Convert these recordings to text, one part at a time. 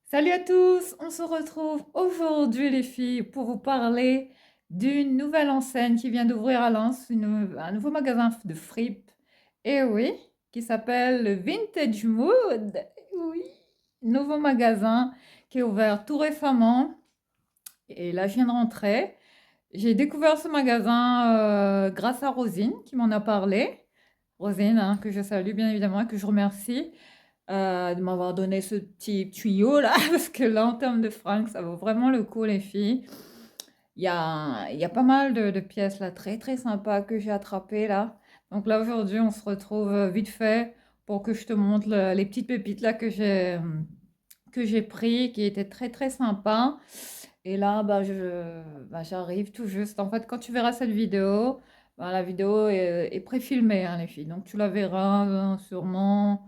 Salut à tous, on se retrouve aujourd'hui les filles pour vous parler d'une nouvelle enseigne qui vient d'ouvrir à Lens, un nouveau magasin de fripe, et oui, qui s'appelle le Vintage Mood. Oui, nouveau magasin qui est ouvert tout récemment et là je viens de rentrer. J'ai découvert ce magasin grâce à Rosine qui m'en a parlé. Rosine, hein, que je salue bien évidemment et que je remercie de m'avoir donné ce petit tuyau là, parce que là, en termes de fringues, ça vaut vraiment le coup, les filles. Il y a pas mal de pièces là, très très sympas que j'ai attrapées là. Donc là, aujourd'hui, on se retrouve vite fait pour que je te montre les petites pépites là que j'ai pris, qui étaient très très sympas. Et là, j'arrive tout juste. En fait, quand tu verras cette vidéo, la vidéo est préfilmée, hein, les filles. Donc tu la verras sûrement.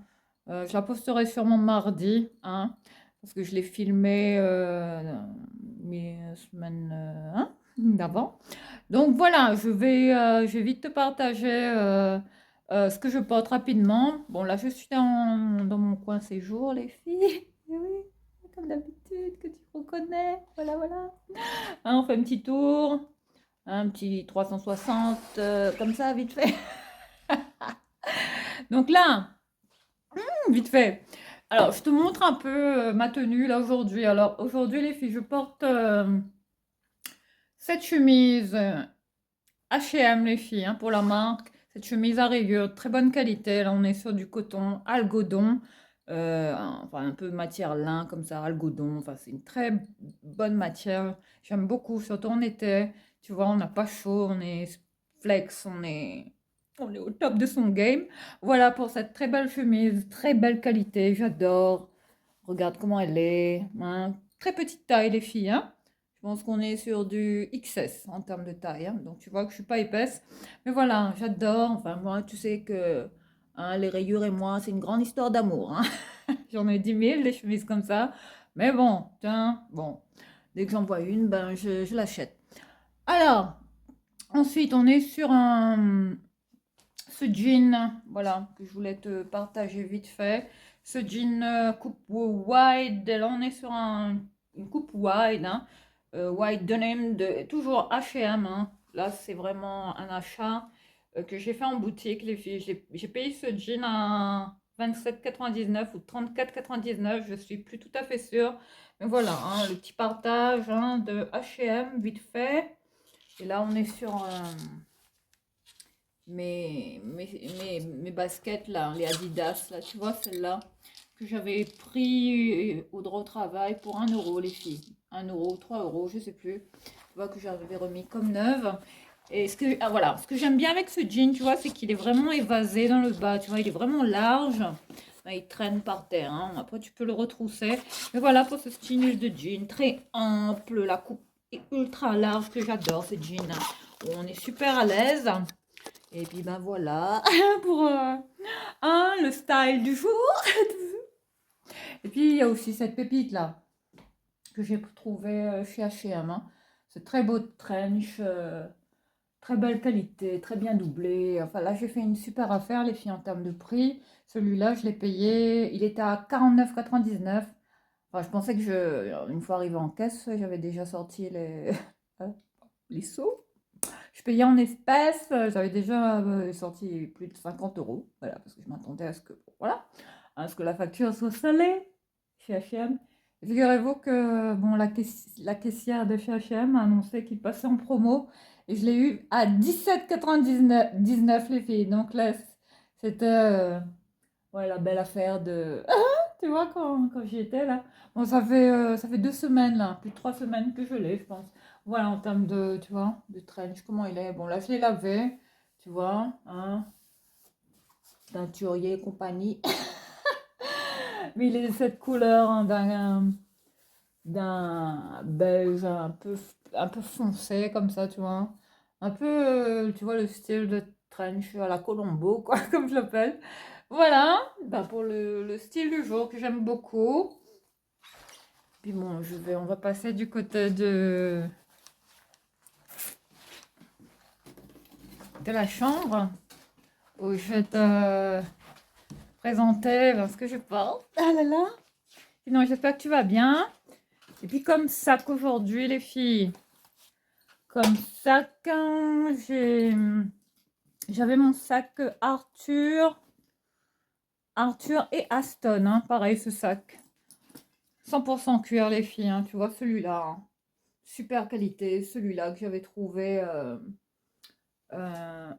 Je la posterai sûrement mardi, hein, parce que je l'ai filmée mes semaines d'avant. Donc voilà, je vais vite te partager ce que je porte rapidement. Bon, là, je suis dans mon coin séjour, les filles. Eh oui, comme d'habitude, que tu reconnais. Voilà, voilà. Hein, on fait un petit tour, un petit 360, comme ça, vite fait. Donc là, vite fait. Alors, je te montre un peu ma tenue là aujourd'hui. Alors, aujourd'hui, les filles, je porte cette chemise H&M, les filles, hein, pour la marque. Cette chemise à rayures, très bonne qualité. Là, on est sur du coton, algodon. Enfin, un peu matière lin, comme ça, algodon. Enfin, c'est une très bonne matière. J'aime beaucoup, surtout en été. Tu vois, on n'a pas chaud, on est flex, on est au top de son game. Voilà pour cette très belle chemise, très belle qualité. J'adore. Regarde comment elle est, hein. Très petite taille, les filles, hein. Je pense qu'on est sur du XS en termes de taille, hein. Donc tu vois que je suis pas épaisse. Mais voilà, j'adore. Enfin, moi, tu sais que hein, les rayures et moi, c'est une grande histoire d'amour, hein. J'en ai 10 000 des chemises comme ça. Mais bon, tiens, bon, dès que j'en vois une, ben je l'achète. Alors, ensuite, on est sur ce jean, voilà, que je voulais te partager vite fait. Ce jean coupe wide, là on est sur une coupe wide, hein, wide denim, toujours H&M, hein. Là c'est vraiment un achat que j'ai fait en boutique, les filles. J'ai payé ce jean à 27,99 ou 34,99, je suis plus tout à fait sûre. Mais voilà, hein, le petit partage hein, de H&M vite fait. Et là on est sur mes baskets là, les Adidas là, tu vois celle-là que j'avais pris au droit au travail pour 1 euro les filles. 1 euro, 3 euros, je sais plus. Tu vois que j'avais remis comme neuve. Et voilà, ce que j'aime bien avec ce jean, tu vois, c'est qu'il est vraiment évasé dans le bas, tu vois, il est vraiment large. Là, il traîne par terre, hein. Après tu peux le retrousser. Mais voilà pour ce style de jean, très ample, la coupe est ultra large que j'adore ce jean, hein. On est super à l'aise. Et puis ben voilà pour le style du jour. Et puis il y a aussi cette pépite là que j'ai trouvée chez H&M, hein. C'est très beau trench, très belle qualité, très bien doublé. Enfin là j'ai fait une super affaire les filles en termes de prix. Celui-là je l'ai payé, il était à 49,99. Enfin je pensais que une fois arrivé en caisse j'avais déjà sorti les sous. Je payais en espèces, j'avais déjà sorti plus de 50 euros, voilà, parce que je m'attendais à ce que, voilà, à ce que la facture soit salée chez H&M. Figurez-vous que bon, la caissière de chez H&M a annoncé qu'il passait en promo et je l'ai eu à 17,99 les filles. Donc là, c'était ouais, la belle affaire de... Tu vois, quand j'y étais là. Bon, ça fait 2 semaines là, plus de 3 semaines que je l'ai, je pense. Voilà, en termes de, tu vois, de trench, comment il est. Bon, là, je l'ai lavé, tu vois, hein, teinturier et compagnie. Mais il est de cette couleur hein, d'un beige un peu foncé, comme ça, tu vois. Un peu, tu vois, le style de trench à la Colombo, quoi, comme je l'appelle. Voilà, bah, pour le style du jour que j'aime beaucoup. Puis bon, on va passer du côté de la chambre où je vais te présenter ce que je porte. Ah là là, Sinon, j'espère que tu vas bien. Et puis, comme sac aujourd'hui, les filles, comme sac, j'avais mon sac Arthur et Aston, hein, pareil, ce sac. 100% cuir, les filles, hein, tu vois, celui-là. Hein. Super qualité, celui-là que j'avais trouvé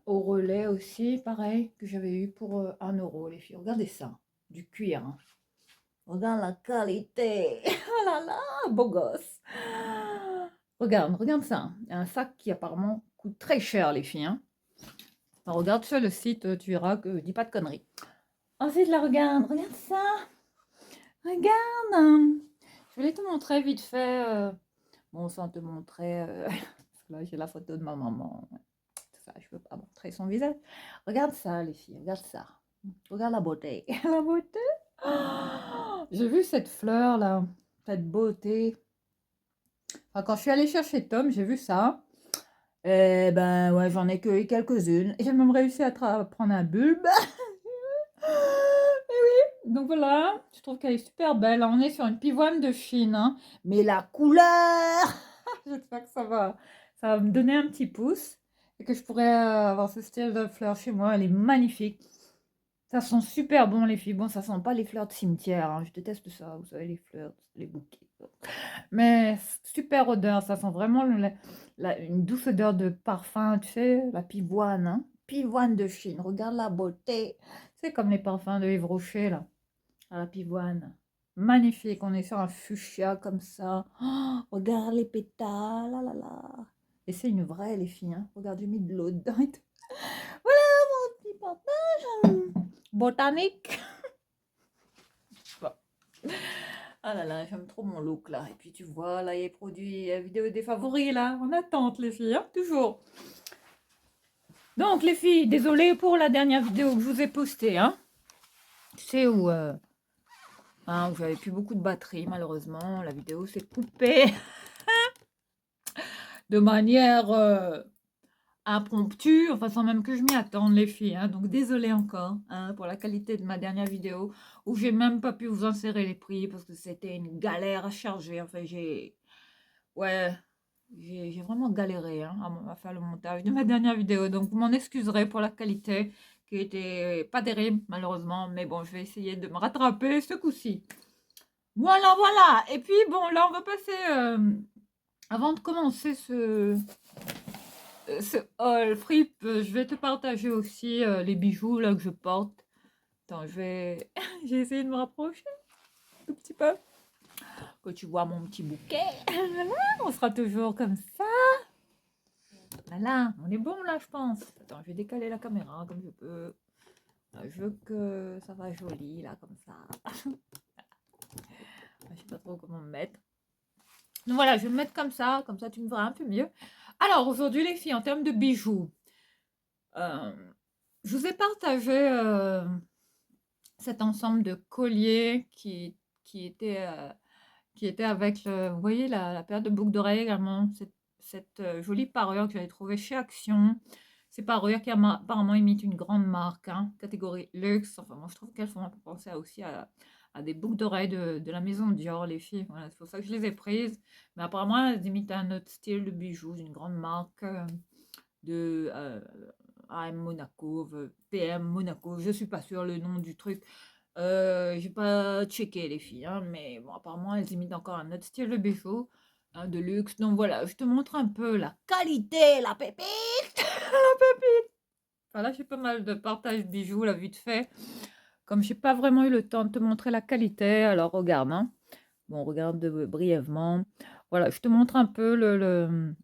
au relais aussi, pareil, que j'avais eu pour 1 euro, les filles. Regardez ça, du cuir. Hein. Regarde la qualité. Oh là là, beau gosse. Regarde ça. Un sac qui apparemment coûte très cher, les filles. Hein. Alors, regarde sur le site, tu verras que je dis pas de conneries. Ensuite, là, regarde ça. Regarde. Je voulais te montrer vite fait. Bon, sans te montrer. Parce que là, j'ai la photo de ma maman. Tout ça, je peux pas montrer son visage. Regarde ça, les filles. Regarde ça. Regarde la beauté. La beauté. Oh, j'ai vu cette fleur là. Cette beauté. Enfin, quand je suis allée chercher Tom, j'ai vu ça. Et ben ouais, j'en ai cueilli quelques-unes. Et j'ai même réussi à prendre un bulbe. Et oui, donc voilà, je trouve qu'elle est super belle. On est sur une pivoine de Chine, hein. Mais la couleur, j'espère que ça va me donner un petit pouce et que je pourrais avoir ce style de fleur chez moi. Elle est magnifique. Ça sent super bon, les filles. Bon, ça sent pas les fleurs de cimetière, hein. Je déteste ça, vous savez, les fleurs, les bouquets. Mais super odeur, ça sent vraiment une douce odeur de parfum, tu sais, la pivoine, hein. Pivoine de Chine, regarde la beauté. C'est comme les parfums de Yves Rocher, là, à la pivoine. Magnifique, on est sur un fuchsia comme ça. Oh, regarde les pétales, là là là. Et c'est une vraie, les filles, hein. Regarde, j'ai mis de l'eau dedans et tout. Voilà mon petit partage botanique. Bon. Ah là là, j'aime trop mon look là. Et puis tu vois, là, il y a les produits, la vidéo des favoris là, en attente les filles, hein, toujours. Donc les filles, désolée pour la dernière vidéo que je vous ai postée, hein. Tu sais où, où j'avais plus beaucoup de batterie malheureusement, la vidéo s'est coupée de manière impromptue, enfin sans même que je m'y attende les filles, hein. Donc désolée encore hein, pour la qualité de ma dernière vidéo où j'ai même pas pu vous insérer les prix parce que c'était une galère à charger. Enfin ouais, j'ai vraiment galéré hein, à faire le montage de ma dernière vidéo. Donc vous m'en excuserez pour la qualité qui était pas terrible malheureusement, mais bon je vais essayer de me rattraper ce coup-ci. Voilà. Et puis bon là on va passer avant de commencer ce haul fripe, je vais te partager aussi les bijoux là que je porte. Attends, j'ai essayé de me rapprocher un tout petit peu. Que tu vois mon petit bouquet. Voilà, on sera toujours comme ça. Voilà, on est bon là, je pense. Attends, je vais décaler la caméra comme je peux. Je veux que ça va joli là, comme ça. Je sais pas trop comment me mettre. Donc voilà, je vais me mettre comme ça tu me verras un peu mieux. Alors aujourd'hui les filles, en termes de bijoux, euh, je vous ai partagé cet ensemble de colliers qui était, qui était avec, vous voyez la paire de boucles d'oreilles également, cette jolie parure que j'avais trouvée chez Action. Ces parures qui apparemment imitent une grande marque, hein, catégorie luxe. Enfin, moi je trouve qu'elles font un peu penser aussi à des boucles d'oreilles de la maison Dior, les filles. Voilà, c'est pour ça que je les ai prises. Mais apparemment, elles imitent un autre style de bijoux d'une grande marque de AM Monaco, PM Monaco. Je suis pas sûre le nom du truc. J'ai pas checké les filles, hein, mais bon, apparemment elles imitent encore un autre style de bijoux, hein, de luxe. Donc voilà, je te montre un peu la qualité, la pépite, la pépite. Enfin, là, j'ai pas mal de partage bijoux, là, vite fait. Comme j'ai pas vraiment eu le temps de te montrer la qualité, alors regarde, hein. Bon, regarde brièvement. Voilà, je te montre un peu le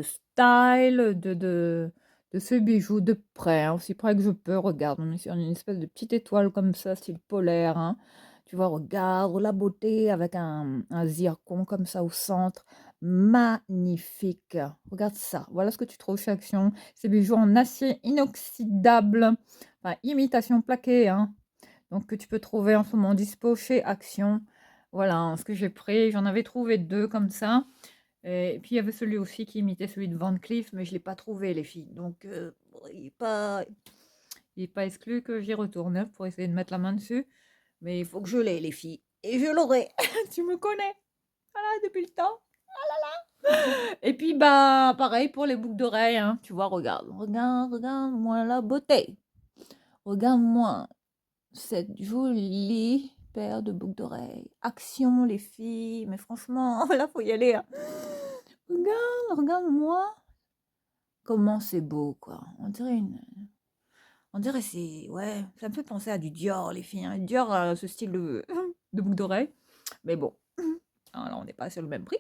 style de ce bijou de près, hein, aussi près que je peux. Regarde, on est sur une espèce de petite étoile comme ça, style polaire. Hein. Tu vois, regarde la beauté avec un zircon comme ça au centre. Magnifique. Regarde ça. Voilà ce que tu trouves chez Action. Ces bijoux en acier inoxydable. Enfin, imitation plaquée. Hein. Donc, que tu peux trouver en ce moment dispo chez Action. Voilà hein, ce que j'ai pris. J'en avais trouvé 2 comme ça. Et puis il y avait celui aussi qui imitait celui de Van Cleef, mais je ne l'ai pas trouvé, les filles. Donc il n'est pas exclu que j'y retourne pour essayer de mettre la main dessus. Mais il faut que je l'ai, les filles. et je l'aurai. Tu me connais, voilà, depuis le temps. Et puis, bah, pareil pour les boucles d'oreilles, hein. Tu vois, regarde-moi la beauté. Regarde-moi cette jolie paire de boucles d'oreilles. Action, les filles, mais franchement, là, faut y aller, hein. Regarde-moi. Comment c'est beau, quoi. On dirait c'est... Ouais, ça me fait penser à du Dior, les filles, hein. Dior a ce style de boucle d'oreille. Mais bon, alors on n'est pas sur le même prix.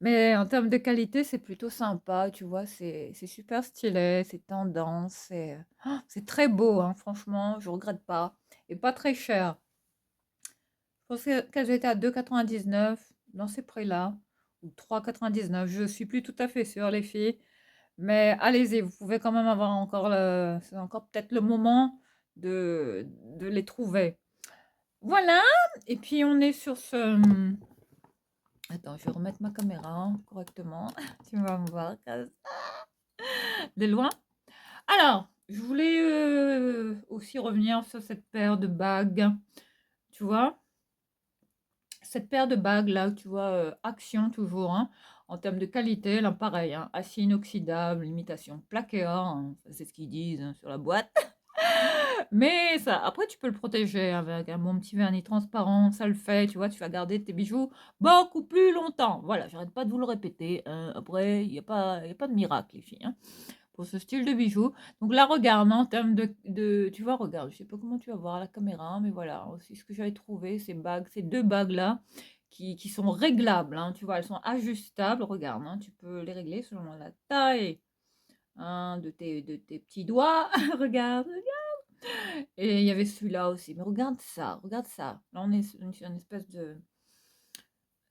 Mais en termes de qualité, c'est plutôt sympa, tu vois. C'est super stylé, c'est tendance, c'est très beau, hein, franchement, je regrette pas. Et pas très cher. Je pensais qu'elles étaient à 2,99 dans ces prix-là, ou 3,99. Je suis plus tout à fait sûre, les filles. Mais allez-y, vous pouvez quand même avoir encore c'est encore peut-être le moment de les trouver. Voilà. Et puis on est sur ce. Attends, je vais remettre ma caméra hein, correctement. Tu vas me voir de loin. Alors, je voulais aussi revenir sur cette paire de bagues. Tu vois, cette paire de bagues là, tu vois, Action toujours, hein, en termes de qualité, là pareil, hein, acier inoxydable, imitation plaqué or, hein, c'est ce qu'ils disent hein, sur la boîte. Mais ça, après, tu peux le protéger avec un bon petit vernis transparent, ça le fait, tu vois, tu vas garder tes bijoux beaucoup plus longtemps. Voilà, j'arrête pas de vous le répéter. Hein. Après, il y a pas de miracle, les filles, hein, pour ce style de bijoux. Donc là, regarde, hein, en termes tu vois, regarde, je sais pas comment tu vas voir à la caméra, mais voilà, aussi ce que j'avais trouvé, ces bagues, ces deux bagues-là, qui sont réglables, hein, tu vois, elles sont ajustables, regarde, hein, tu peux les régler selon la taille hein, de tes petits doigts, regarde. Et il y avait celui-là aussi. Mais regarde ça, regarde ça. Là, on est sur une espèce de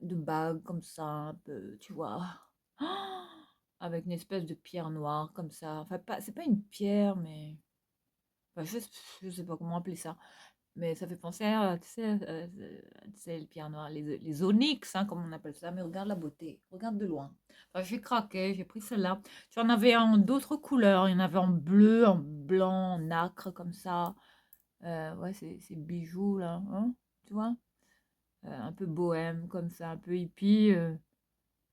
bague comme ça, un peu, tu vois. Ah avec une espèce de pierre noire comme ça. Enfin, pas, c'est pas une pierre, mais enfin, je sais pas comment appeler ça. Mais ça fait penser à, tu sais, les pierres noires, les onyx, hein, comme on appelle ça. Mais regarde la beauté, regarde de loin. Enfin, j'ai craqué, j'ai pris celle-là. J'en avais en d'autres couleurs. Il y en avait en bleu, en blanc, en nacre, comme ça. Ouais, ces bijoux là, hein, tu vois? Un peu bohème comme ça, un peu hippie,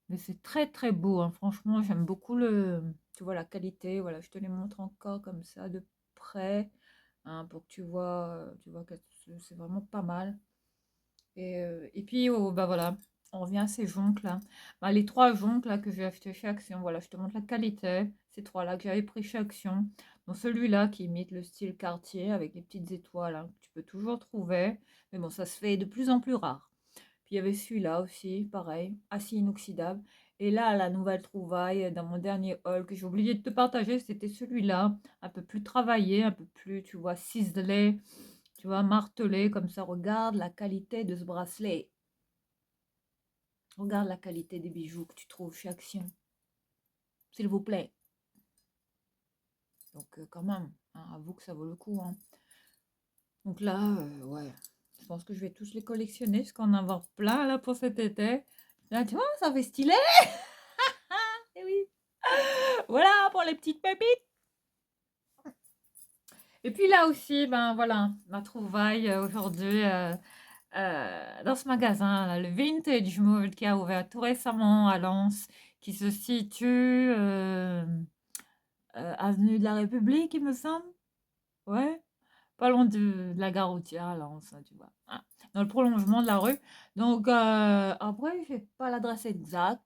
mais c'est très, très beau, hein. Franchement, j'aime beaucoup tu vois la qualité, voilà, je te les montre encore comme ça de près, hein, pour que tu vois que c'est vraiment pas mal. Et puis, oh, bah voilà, on revient à ces jonques là. Bah, les 3 jonques là que j'ai acheté chez Action, voilà, je te montre la qualité. Ces 3 là que j'avais pris chez Action. Donc celui-là qui imite le style Cartier avec les petites étoiles hein, que tu peux toujours trouver. Mais bon, ça se fait de plus en plus rare. Puis il y avait celui-là aussi, pareil, acier inoxydable. Et là, la nouvelle trouvaille dans mon dernier haul que j'ai oublié de te partager, c'était celui-là, un peu plus travaillé, un peu plus, tu vois, ciselé. Tu vois, marteler comme ça, regarde la qualité de ce bracelet. Regarde la qualité des bijoux que tu trouves chez Action. S'il vous plaît. Donc quand même, hein, avoue que ça vaut le coup. Hein. Donc là, ouais, je pense que je vais tous les collectionner, parce qu'on en avoir plein là pour cet été. Là, tu vois, ça fait stylé. Eh oui. Voilà pour les petites pépites. Et puis là aussi, ben voilà, ma trouvaille aujourd'hui. Dans ce magasin, là, le Vintage Mood qui a ouvert tout récemment à Lens, qui se situe avenue de la République, il me semble. Ouais, pas loin de la gare routière à Lens, hein, tu vois. Hein, dans le prolongement de la rue. Donc, après, je n'ai pas l'adresse exacte.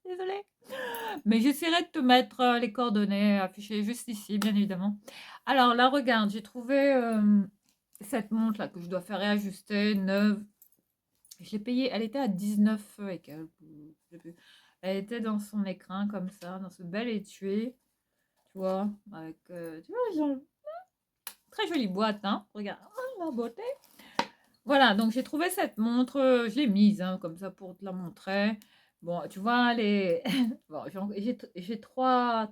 Désolée. Mais j'essaierai de te mettre les coordonnées affichées juste ici, bien évidemment. Alors là, regarde, j'ai trouvé cette montre là que je dois faire réajuster, neuve. Je l'ai payée, elle était à 19 et quelques, je sais plus. Elle était dans son écrin comme ça, dans ce bel étui, tu vois, avec, tu vois, très jolie boîte, hein. Regarde, oh, la beauté. Voilà, donc j'ai trouvé cette montre, je l'ai mise hein, comme ça pour te la montrer. Bon, tu vois, les... bon, j'ai trois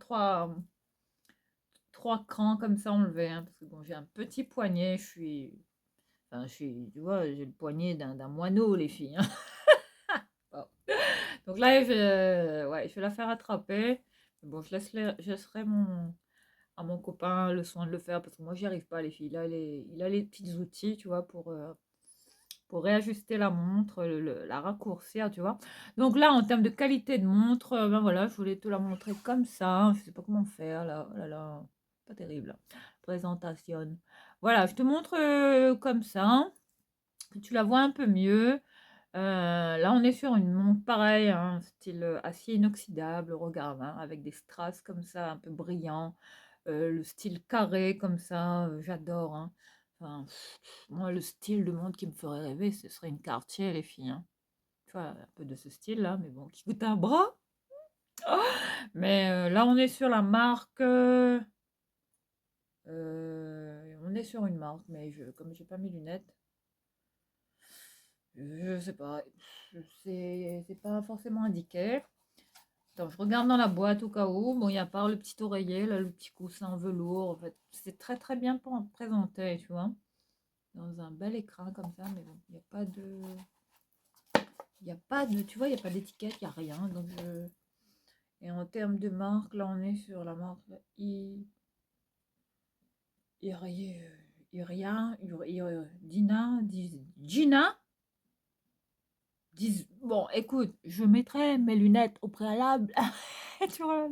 crans comme ça enlevés, hein, parce que bon, j'ai un petit poignet, enfin, tu vois, j'ai le poignet d'un moineau, les filles. Hein. Bon. Donc là, ouais, je vais la faire attraper. Bon, je laisserai à mon copain le soin de le faire parce que moi, j'y arrive pas, les filles. Là, il a les petits outils, tu vois, pour réajuster la montre, la raccourcir, tu vois. Donc là, en termes de qualité de montre, ben voilà, je voulais te la montrer comme ça. Je sais pas comment faire là. Oh là là, pas terrible. Présentation. Voilà, je te montre comme ça, que tu la vois un peu mieux. Là, on est sur une montre pareille, hein, style acier inoxydable, regarde, hein, avec des strass comme ça, un peu brillant. Le style carré comme ça, j'adore, hein. Enfin, moi, le style de montre qui me ferait rêver, ce serait une Cartier, les filles, hein. Tu vois, un peu de ce style-là, mais bon, qui coûte un bras. Mais là, on est sur la marque. On est sur une marque, mais comme j'ai pas mes lunettes, je sais pas. C'est pas forcément indiqué. Attends, je regarde dans la boîte au cas où. Bon, il y a part le petit oreiller, là, le petit coussin en velours. En fait, c'est très très bien présenté, tu vois. Dans un bel écran comme ça, mais bon, il n'y a pas de. Il n'y a pas de. Tu vois, il n'y a pas d'étiquette, il n'y a rien. Donc Et en termes de marque, là, on est sur la marque là, Iria, Dina, Gina. Bon, écoute, je mettrai mes lunettes au préalable. Tu vois,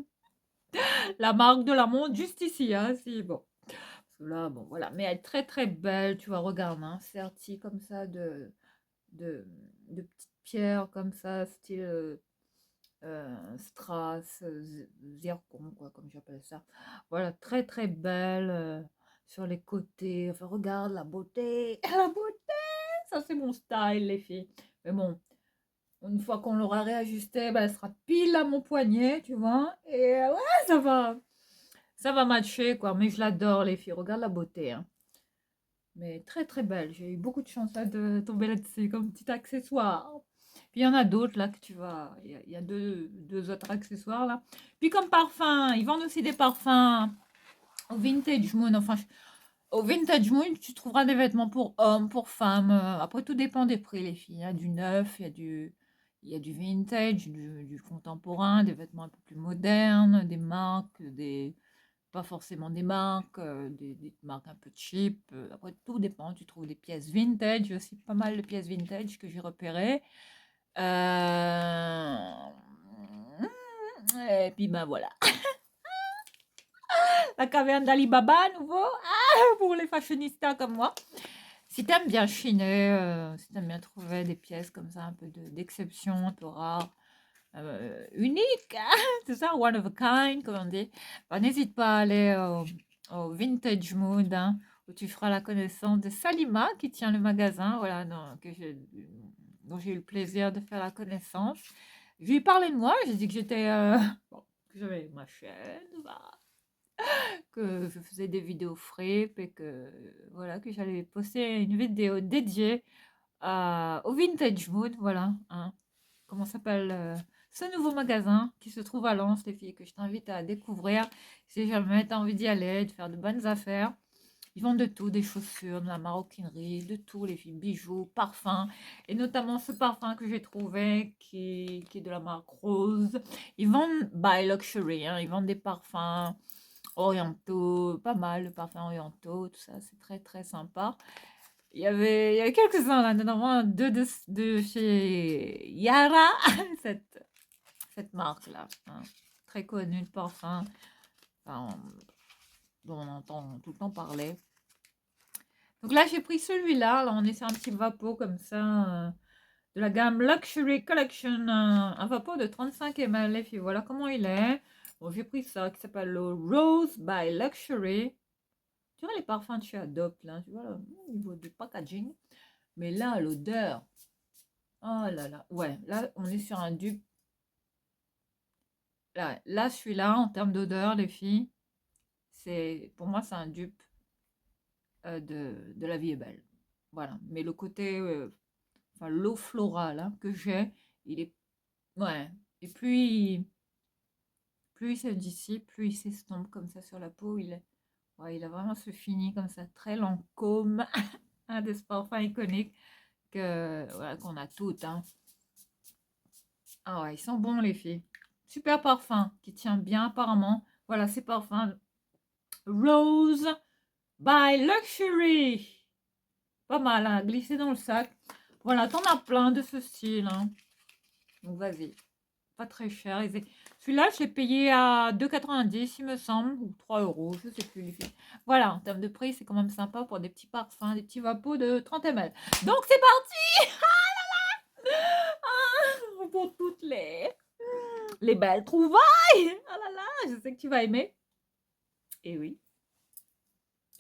la marque de la montre juste ici, hein, si, bon. Parce que là, bon, voilà. Mais elle est très, très belle, tu vois, regarde, hein, sertie comme ça de, de petites pierres comme ça, style strass, zircon, quoi, comme j'appelle ça. Voilà, très, très belle sur les côtés. Enfin, regarde la beauté, la beauté, ça c'est mon style, les filles. Mais bon, une fois qu'on l'aura réajustée, ben, elle sera pile à mon poignet, tu vois. Et ouais, ça va matcher, quoi. Mais je l'adore, les filles. Regarde la beauté, hein. Mais très, très belle. J'ai eu beaucoup de chance là, de tomber là-dessus comme petit accessoire. Puis il y en a d'autres là que tu vas. Il y a deux autres accessoires là. Puis comme parfum, ils vendent aussi des parfums au Vintage Moon. Enfin, au Vintage Moon, tu trouveras des vêtements pour hommes, pour femmes. Après, tout dépend des prix, les filles. Il y a du neuf, il y a du vintage, du contemporain, des vêtements un peu plus modernes, des marques, pas forcément des marques, des marques un peu cheap. Après, tout dépend. Tu trouves des pièces vintage, aussi pas mal de pièces vintage que j'ai repérées. Et puis ben voilà. La caverne d'Ali Baba à nouveau. Pour les fashionistas comme moi. Si t'aimes bien chiner, si t'aimes bien trouver des pièces comme ça, un peu d'exception, un peu rares, uniques, tout ça, one of a kind, comme on dit, bah, n'hésite pas à aller au Vintage Mood, hein, où tu feras la connaissance de Salima, qui tient le magasin, voilà, dont j'ai eu le plaisir de faire la connaissance. Je lui ai parlé de moi, j'ai dit que j'étais, bon, que j'avais ma chaîne, bah, que je faisais des vidéos frip et que voilà que j'allais poster une vidéo dédiée au Vintage Mood, voilà, hein. Comment s'appelle ce nouveau magasin qui se trouve à Lens, les filles, que je t'invite à découvrir si jamais tu as envie d'y aller, de faire de bonnes affaires. Ils vendent de tout, des chaussures, de la maroquinerie, de tout, les filles, bijoux, parfums, et notamment ce parfum que j'ai trouvé qui est de la marque Rose. Ils vendent by Luxury, hein, ils vendent des parfums orientaux, pas mal de parfums orientaux, tout ça, c'est très très sympa. Il y avait quelques-uns là, notamment deux de chez Yara, cette marque-là, hein, très connue de parfum, enfin, dont on entend tout le temps parler. Donc là, j'ai pris celui-là, là, on est sur un petit vapeau comme ça, de la gamme Luxury Collection, un vapeau de 35 ml, et puis voilà comment il est. Bon, j'ai pris ça, qui s'appelle le Rose by Luxury. Tu vois les parfums de chez Adopt, là, tu vois, là, au niveau du packaging. Mais là, l'odeur, oh là là, ouais, là, on est sur un dupe. Là celui-là, en termes d'odeur, les filles, pour moi, c'est un dupe de La Vie est belle. Voilà. Mais le côté, enfin, l'eau florale hein, que j'ai, il est, ouais. Et plus il se dissipe, plus il s'estompe comme ça sur la peau. Ouais, il a vraiment ce fini comme ça, très Lancôme, un des parfums iconiques voilà, qu'on a toutes, hein. Ah ouais, ils sont bons les filles. Super parfum qui tient bien apparemment. Voilà, ces parfums Rose by Luxury. Pas mal, hein, glissé dans le sac. Voilà, t'en as plein de ce style, hein. Donc, vas-y. Pas très cher. Celui-là, je l'ai payé à 2,90 il me semble, ou 3 euros, je sais plus les filles. Voilà, en termes de prix, c'est quand même sympa pour des petits parfums, des petits vapeaux de 30 ml. Donc, c'est parti pour toutes les belles trouvailles. Ah là là, je sais que tu vas aimer. Et oui,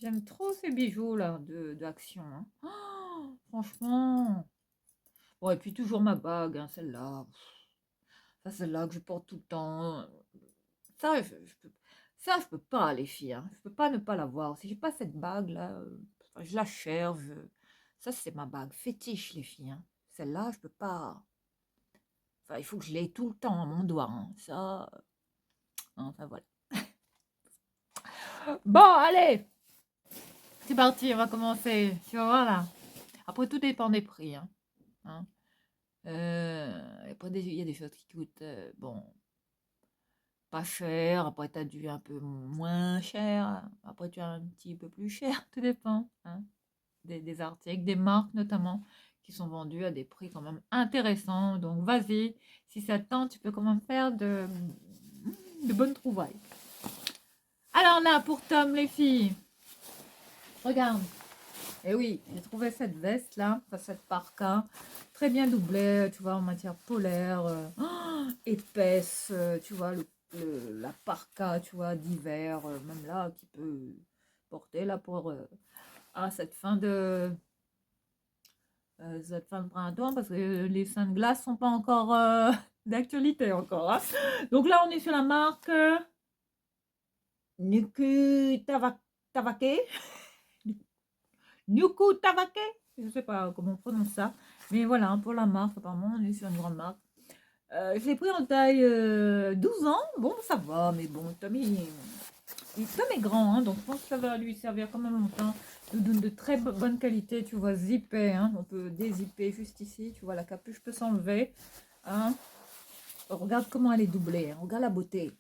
j'aime trop ces bijoux là d'Action. Hein. Oh, franchement. Bon, et puis toujours ma bague, hein, celle-là. Ça, celle-là que je porte tout le temps. Ça, ça, je peux pas, les filles. Hein. Je peux pas ne pas l'avoir. Si j'ai pas cette bague-là, je la cherche. Ça, c'est ma bague fétiche, les filles. Hein. Celle-là, je peux pas. Enfin, il faut que je l'ai tout le temps à mon doigt. Hein. Ça, enfin voilà. Bon, allez, c'est parti, on va commencer. Tu vas voir là. Après, tout dépend des prix. Hein. Hein. Après, il y a des choses qui coûtent, bon, pas cher. Après, tu as du un peu moins cher. Après, tu as un petit peu plus cher. Tout dépend. Hein. Des articles, des marques notamment, qui sont vendus à des prix quand même intéressants. Donc, vas-y. Si ça te tente, tu peux quand même faire de bonnes trouvailles. Alors là, pour Tom, les filles, regarde. Et oui, j'ai trouvé cette veste-là, enfin, cette parka, très bien doublée, tu vois, en matière polaire, épaisse, tu vois, la parka, tu vois, d'hiver, même là, qui peut porter là pour cette fin de printemps, parce que les seins de glace sont pas encore d'actualité encore. Hein. Donc là, on est sur la marque Nuku Tavake. Nyuku Tavake, je sais pas comment on prononce ça, mais voilà, pour la marque, apparemment, on est sur une grande marque. Je l'ai pris en taille 12 ans, bon, ça va, mais bon, Tom est grand, hein, donc je pense que ça va lui servir quand même longtemps. Nous donne de très bonne qualité, tu vois, zippé, hein, on peut dézipper juste ici, tu vois, la capuche peut s'enlever. Hein. Regarde comment elle est doublée, hein, regarde la beauté.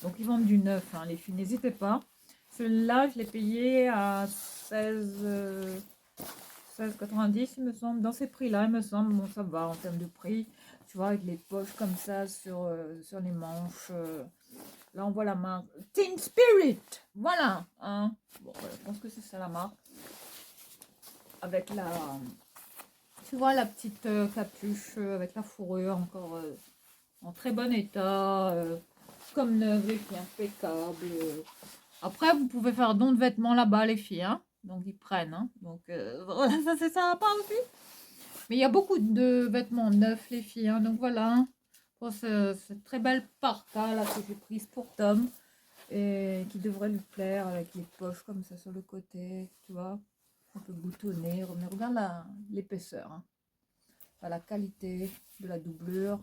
Donc ils vendent du neuf, hein, les filles, n'hésitez pas. Celui-là, je l'ai payé à 16,90 il me semble. Dans ces prix-là, il me semble, bon, ça va en termes de prix. Tu vois, avec les poches comme ça sur les manches. Là, on voit la marque Teen Spirit. Voilà. Hein. Bon, voilà, je pense que c'est ça la marque. Avec tu vois, la petite capuche avec la fourrure encore en très bon état. Comme neuve, les filles, impeccable. Après, vous pouvez faire don de vêtements là-bas, les filles. Hein. Donc, ils prennent. Hein. Donc, voilà, ça, c'est sympa aussi. Mais il y a beaucoup de vêtements neufs, les filles. Hein. Donc, voilà. Pour cette très belle parka là, que j'ai prise pour Tom. Et qui devrait lui plaire avec les poches comme ça sur le côté. Tu vois. Un peu boutonné. Mais regarde l'épaisseur. Hein. Enfin, la qualité de la doublure.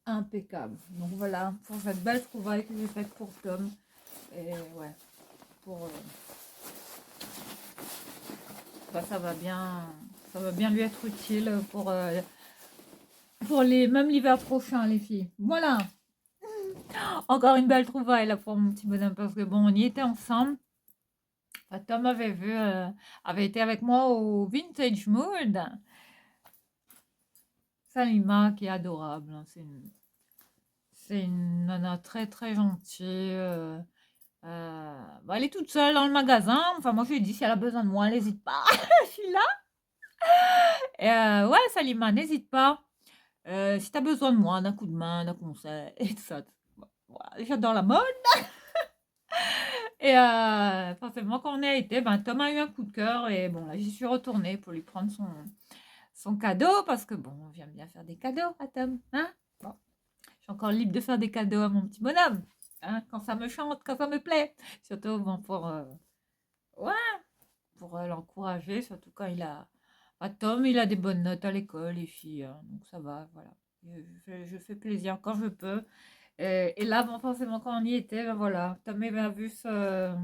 Impeccable. Donc, voilà. Pour cette belle trouvaille que j'ai faite pour Tom. Et ouais. Pour... ça va bien lui être utile pour même l'hiver prochain, les filles. Voilà. Encore une belle trouvaille là pour mon petit bonhomme parce que bon, on y était ensemble. Enfin, Tom avait été avec moi au Vintage Mood. Salima qui est adorable. Hein, c'est une nana très très gentille. Elle est toute seule dans le magasin. Enfin, moi je lui ai dit si elle a besoin de moi, elle n'hésite pas. Je suis là. Et ouais, Salima, n'hésite pas. Si tu as besoin de moi, d'un coup de main, d'un conseil, et tout ça. Voilà, j'adore la mode. Et forcément, quand on y a été, ben, Tom a eu un coup de cœur. Et bon, là, j'y suis retournée pour lui prendre son cadeau. Parce que bon, on vient bien faire des cadeaux à Tom. Hein bon, je suis encore libre de faire des cadeaux à mon petit bonhomme. Hein, quand ça me chante, quand ça me plaît. Surtout bon, ouais, pour l'encourager. Surtout quand Tom, il a des bonnes notes à l'école, les filles. Hein, donc ça va, voilà. Je fais plaisir quand je peux. Et là, bon, forcément, quand on y était, ben voilà, Tom avait vu ce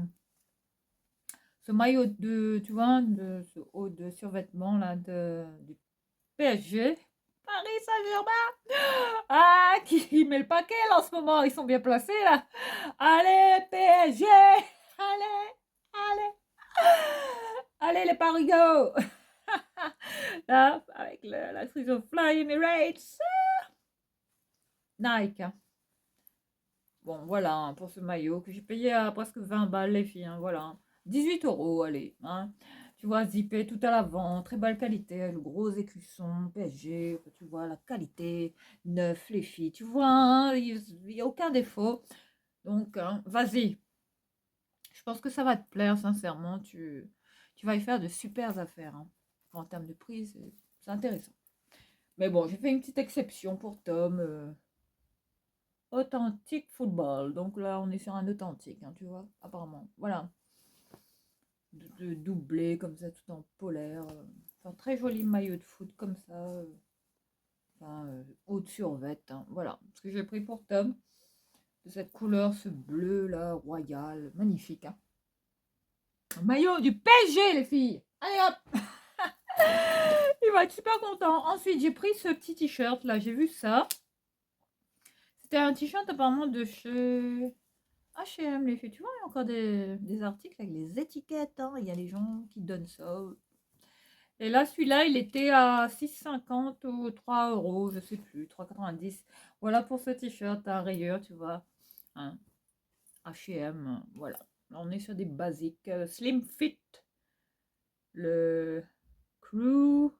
maillot tu vois, ce haut de survêtement là du PSG. Paris Saint-Germain. Ah, qui met le paquet là en ce moment, ils sont bien placés là. Allez, PSG. Allez, allez. Allez les parigots. Là, avec la of Fly Emirates. Nike. Hein. Bon, voilà, hein, pour ce maillot que j'ai payé à presque 20 balles, les filles. Hein, voilà. 18 euros, allez. Hein. Tu vois, zippé tout à l'avant, très belle qualité, le gros écusson, PSG, tu vois, la qualité, neuf, les filles, tu vois, hein, il n'y a aucun défaut. Donc, hein, vas-y. Je pense que ça va te plaire, sincèrement. Tu vas y faire de super affaires. Hein. En termes de prix, c'est intéressant. Mais bon, j'ai fait une petite exception pour Tom. Authentique football. Donc là, on est sur un authentique, hein, tu vois, apparemment. Voilà. De doublé comme ça, tout en polaire. Enfin, très joli maillot de foot comme ça. Enfin, haute survette. Hein, voilà. Ce que j'ai pris pour Tom. De cette couleur, ce bleu là, royal. Magnifique. Hein. Un maillot du PSG, les filles. Allez hop. Il va être super content. Ensuite, j'ai pris ce petit t-shirt là. J'ai vu ça. C'était un t-shirt apparemment de chez H&M, les filles. Tu vois, il y a encore des articles avec les étiquettes. Hein. Il y a les gens qui donnent ça. Et là, celui-là, il était à 6,50 ou 3 euros, je sais plus, 3,90. Voilà pour ce t-shirt à rayures, tu vois. Hein. H&M, voilà. Là, on est sur des basiques. Slim Fit. Le crew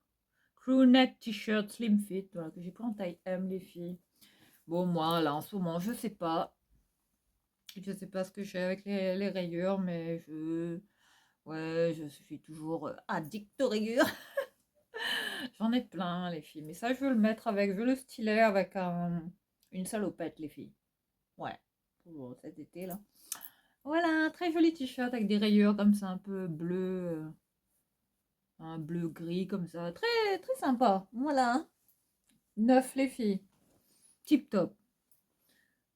neck t-shirt Slim Fit. Voilà, que j'ai pris en taille M, les filles. Bon, moi, là, en ce moment, je sais pas. Je sais pas ce que j'ai avec les rayures, mais ouais, je suis toujours addict aux rayures. J'en ai plein, les filles. Mais ça, je veux le mettre avec, je veux le styler avec une salopette, les filles. Ouais, pour cet été, là. Voilà, un très joli t-shirt avec des rayures comme ça, un peu bleu, un bleu gris comme ça. Très, très sympa. Voilà. Neuf, les filles. Tip top.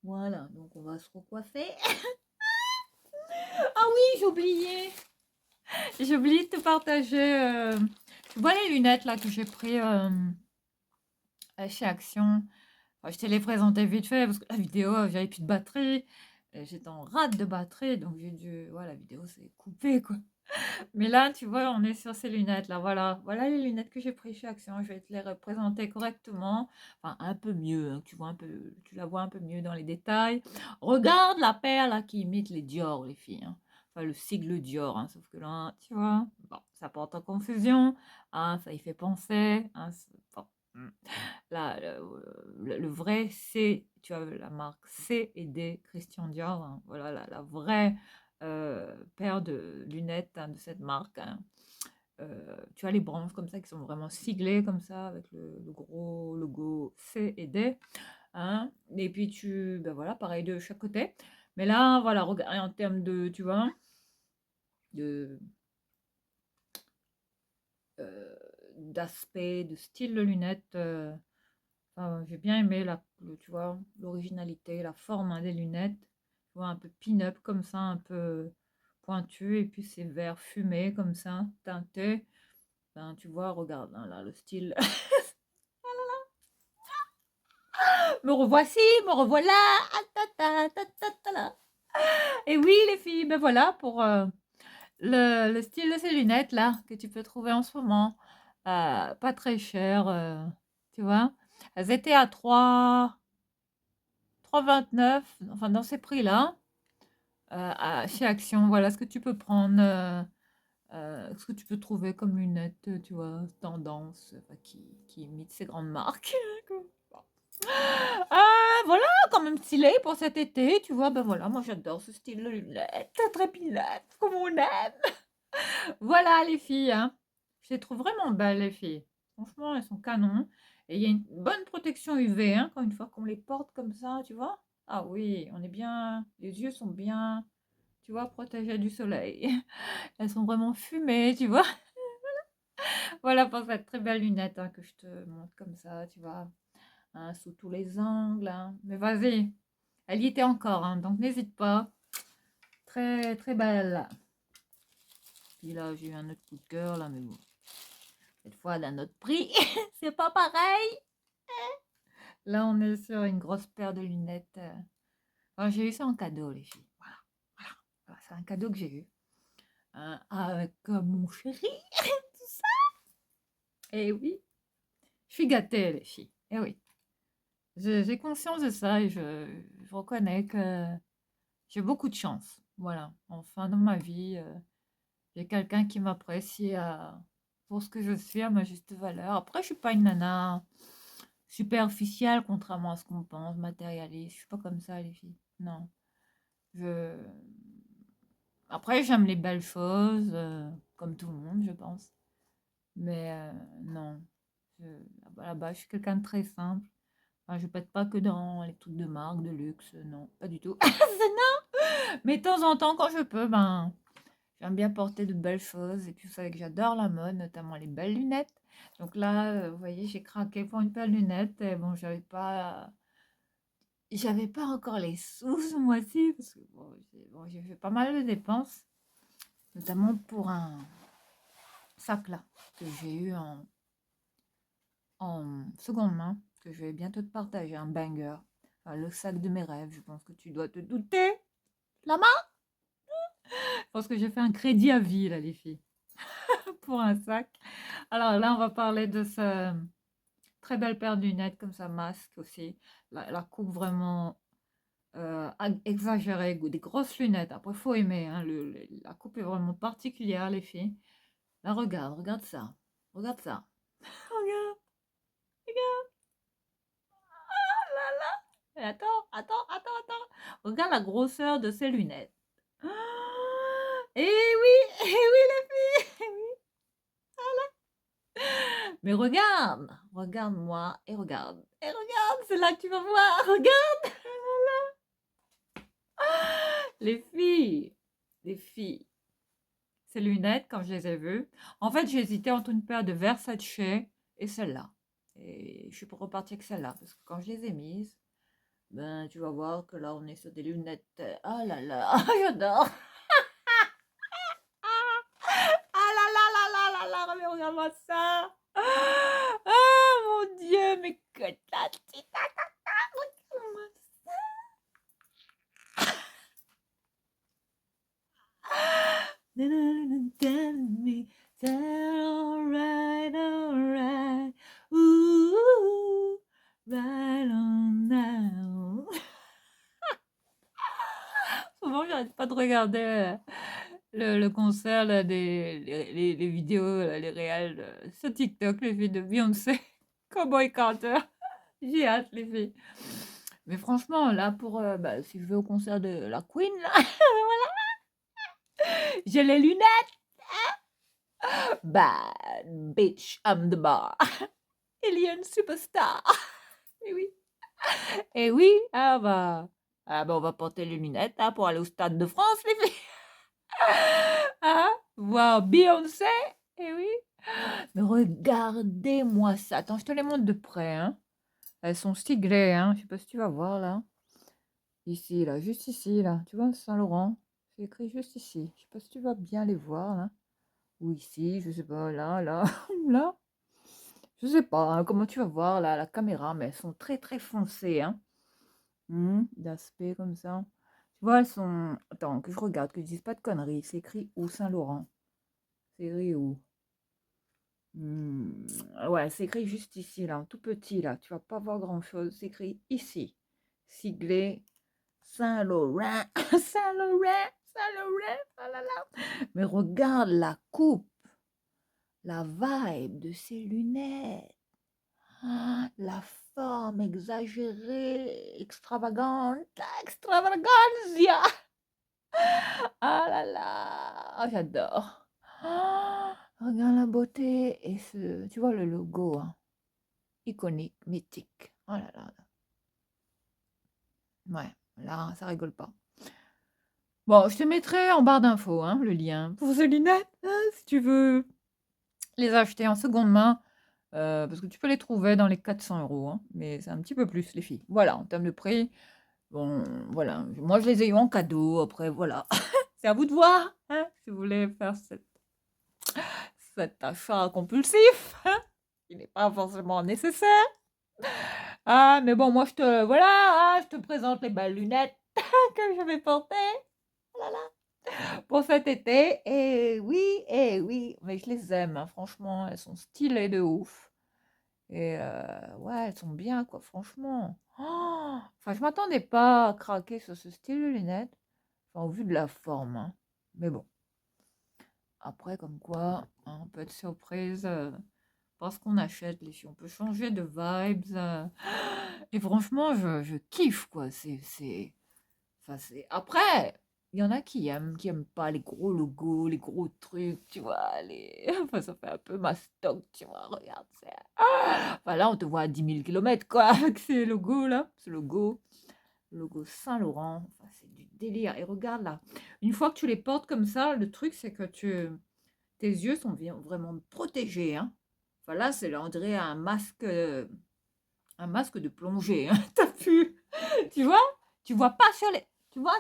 Voilà, donc on va se recoiffer. Ah oui, j'ai oublié. J'ai oublié de te partager. Tu vois les lunettes là que j'ai pris chez Action. Enfin, je te les présentais vite fait parce que la vidéo, j'avais plus de batterie. J'étais en rate de batterie, donc j'ai dû. Voilà, la vidéo s'est coupée quoi. Mais là, tu vois, on est sur ces lunettes là. Voilà, voilà les lunettes que j'ai prises chez Action. Je vais te les représenter correctement. Enfin, un peu mieux. Hein, tu vois un peu, tu la vois un peu mieux dans les détails. Regarde la paire là qui imite les Dior, les filles. Hein. Enfin, le sigle Dior. Hein, sauf que là, tu vois, bon, ça porte en confusion. Hein, ça y fait penser. Hein, bon. Là, le vrai C, tu as la marque C et D Christian Dior. Hein, voilà la vraie paire de lunettes hein, de cette marque. Hein. Tu as les branches comme ça qui sont vraiment siglées comme ça avec le gros logo C et D. Hein. Et puis ben voilà, pareil de chaque côté. Mais là, voilà, regarde en termes de, tu vois, de d'aspect, de style de lunettes. J'ai bien aimé tu vois, l'originalité, la forme hein, des lunettes. Tu vois, un peu pin-up comme ça, un peu pointu, et puis ces verres fumés comme ça, teintés. Ben, tu vois, regarde, hein, là, le style. Me revoici, me revoilà. Ah, là. Et oui, les filles, ben voilà pour le style de ces lunettes là que tu peux trouver en ce moment. Pas très cher, tu vois. Elles étaient à 3,29, enfin dans ces prix-là, chez Action. Voilà ce que tu peux prendre, ce que tu peux trouver comme lunettes, tu vois, tendance, qui imite ces grandes marques. Bon. Voilà, quand même stylé pour cet été, tu vois. Ben voilà, moi j'adore ce style de lunettes, très pilote, comme on aime. Voilà les filles, hein. Je les trouve vraiment belles les filles. Franchement, elles sont canons. Et il y a une bonne protection UV, hein, quand une fois qu'on les porte comme ça, tu vois. Ah oui, on est bien, les yeux sont bien, tu vois, protégés du soleil. Elles sont vraiment fumées, tu vois. Voilà pour cette très belle lunette hein, que je te montre comme ça, tu vois. Hein, sous tous les angles. Hein. Mais vas-y, elle y était encore, hein, donc n'hésite pas. Très, très belle. Puis là, j'ai eu un autre coup de cœur, là, mais bon. Cette fois, d'un autre prix. C'est pas pareil. Là, on est sur une grosse paire de lunettes. Enfin, j'ai eu ça en cadeau, les filles. Voilà. Voilà, c'est un cadeau que j'ai eu. Hein, avec mon chéri. Tout ça. Eh oui, je suis gâtée, les filles. Eh oui, j'ai conscience de ça et je reconnais que j'ai beaucoup de chance. Voilà, enfin, dans ma vie, j'ai quelqu'un qui m'apprécie pour ce que je suis, à ma juste valeur. Après, je suis pas une nana superficielle, contrairement à ce qu'on pense, matérialiste. Je suis pas comme ça, les filles. Non. Je... Après, j'aime les belles choses, comme tout le monde, je pense. Mais non, je, à la base, je suis quelqu'un de très simple. Enfin, je pète pas que dans les trucs de marque, de luxe, non, pas du tout. C'est non. Mais de temps en temps, quand je peux, ben, j'aime bien porter de belles choses. Et puis, vous savez que j'adore la mode, notamment les belles lunettes. Donc là, vous voyez, j'ai craqué pour une paire de lunettes. Et bon, j'avais pas encore les sous ce mois-ci, parce que bon, j'ai fait pas mal de dépenses, notamment pour un sac là, que j'ai eu en seconde main, que je vais bientôt te partager, un banger. Enfin, le sac de mes rêves, je pense que tu dois te douter. La main. Je pense que j'ai fait un crédit à vie, là, les filles, pour un sac. Alors là, on va parler de ce très belle paire de lunettes, comme ça, masque aussi. La coupe vraiment exagérée, des grosses lunettes. Après, il faut aimer, hein, la coupe est vraiment particulière, les filles. Là, regarde ça. Regarde ça. Regarde, regarde. Oh là là. Et attends. Regarde la grosseur de ces lunettes. Ah, eh oui, eh oui, les filles. Eh oui. Mais regarde-moi et regarde, c'est là que tu vas voir, regarde. Les filles, ces lunettes, quand je les ai vues, en fait, j'ai hésité entre une paire de Versace et celle-là. Et je suis pour repartir avec celle-là, parce que quand je les ai mises, ben, tu vas voir que là, on est sur des lunettes. Ah là là, j'adore. Ah là là là là là là, mais regarde-moi ça. Ah mon Dieu, mais que ta petite regarde-moi ça. Tell me, alright, ooh, right on now. Souvent, j'arrête pas de regarder le concert, là, les vidéos, là, les réels sur TikTok, les filles de Beyoncé, Cowboy Carter. J'ai hâte, les filles. Mais franchement, là, bah, si je vais au concert de la Queen, là, j'ai les lunettes. Bad bitch, I'm the bar. Alien superstar. Et oui. Et oui, on va porter les lunettes hein, pour aller au Stade de France, les filles. Hein, voir Beyoncé. Et oui. Mais regardez-moi ça. Attends, je te les montre de près. Hein. Elles sont siglées. Hein. Je sais pas si tu vas voir là. Ici, là, juste ici, là. Tu vois, Saint-Laurent. C'est écrit juste ici. Je sais pas si tu vas bien les voir là. Ou ici, je sais pas, là, là, là. Je sais pas hein, comment tu vas voir là, la caméra, mais elles sont très très foncées. Hein. D'aspect comme ça. Tu vois, elles sont. Attends, que je regarde, que je dise pas de conneries. C'est écrit où Saint-Laurent? C'est écrit où? Ouais, c'est écrit juste ici, là, tout petit, là. Tu vas pas voir grand-chose. C'est écrit ici. Siglé Saint-Laurent. Saint-Laurent. Saint-Laurent. Oh là là. Mais regarde la coupe, la vibe de ces lunettes. Ah, la forme exagérée, extravagante, extravaganza. Ah là là, ah, j'adore. Ah, regarde la beauté et tu vois le logo, hein, iconique, mythique. Oh là là. Ouais, là, ça rigole pas. Bon, je te mettrai en barre d'infos, hein, le lien pour ces lunettes, hein, si tu veux les acheter en seconde main. Parce que tu peux les trouver dans les 400 €, hein, mais c'est un petit peu plus, les filles. Voilà, en termes de prix. Bon, voilà, moi je les ai eu en cadeau, après voilà. C'est à vous de voir, hein, si vous voulez faire cet achat compulsif, hein, qui n'est pas forcément nécessaire. Ah, mais bon, moi voilà, hein, je te présente les belles lunettes que je vais porter. Oh là là. pour cet été. Et oui, mais je les aime, hein, franchement, elles sont stylées de ouf. Et ouais, elles sont bien, quoi, franchement. Oh, enfin, je m'attendais pas à craquer sur ce style de lunettes, enfin, au vu de la forme, hein. Mais bon, après, comme quoi, hein, on peut être surprise parce qu'on achète les filles. On peut changer de vibes. Et franchement, je kiffe, quoi. Enfin, c'est... Après, il y en a qui aiment pas les gros logos, les gros trucs, tu vois. Enfin, ça fait un peu mastoc, tu vois. Regarde, c'est... Enfin, là, on te voit à 10 000 kilomètres, quoi, avec ces logos, là. Ce logo Saint-Laurent. Enfin, c'est du délire. Et regarde, là. Une fois que tu les portes comme ça, le truc, c'est que tes yeux sont vraiment protégés, hein. Enfin, là, c'est, on dirait un masque de plongée, hein. T'as pu... Tu vois? Tu vois pas sur les... Tu vois,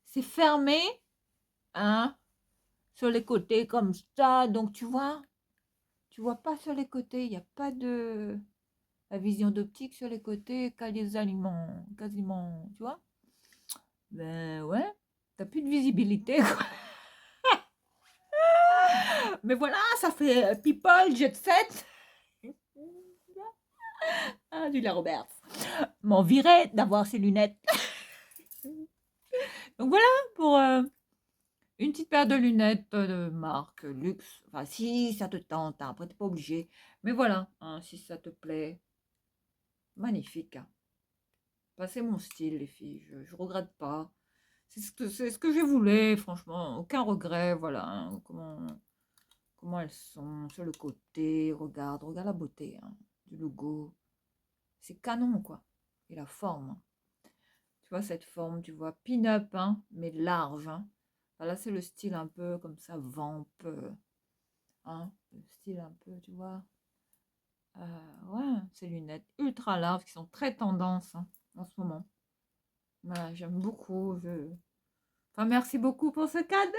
c'est fermé, hein, sur les côtés comme ça. Donc, tu vois pas sur les côtés. Il n'y a pas de... La vision d'optique sur les côtés, qu'à les aliments, quasiment, tu vois? Ben ouais, t'as plus de visibilité, quoi. Mais voilà, ça fait people, jet set. Ah, Julia Roberts. M'envirait d'avoir ces lunettes. Donc voilà pour une petite paire de lunettes de marque luxe. Enfin, si ça te tente, hein, après t'es pas obligé. Mais voilà, hein, si ça te plaît, magnifique, hein. Enfin, c'est mon style, les filles. Je regrette pas. C'est ce que je voulais, franchement. Aucun regret, voilà, hein. Comment elles sont sur le côté. Regarde la beauté, hein, du logo. C'est canon, quoi. Et la forme, hein. Tu vois cette forme, tu vois, pin-up, hein, mais large, hein. Voilà, c'est le style un peu comme ça, vamp, hein, le style un peu, tu vois. Ouais, ces lunettes ultra larges qui sont très tendance, hein, en ce moment. Voilà, j'aime beaucoup. Enfin, merci beaucoup pour ce cadeau.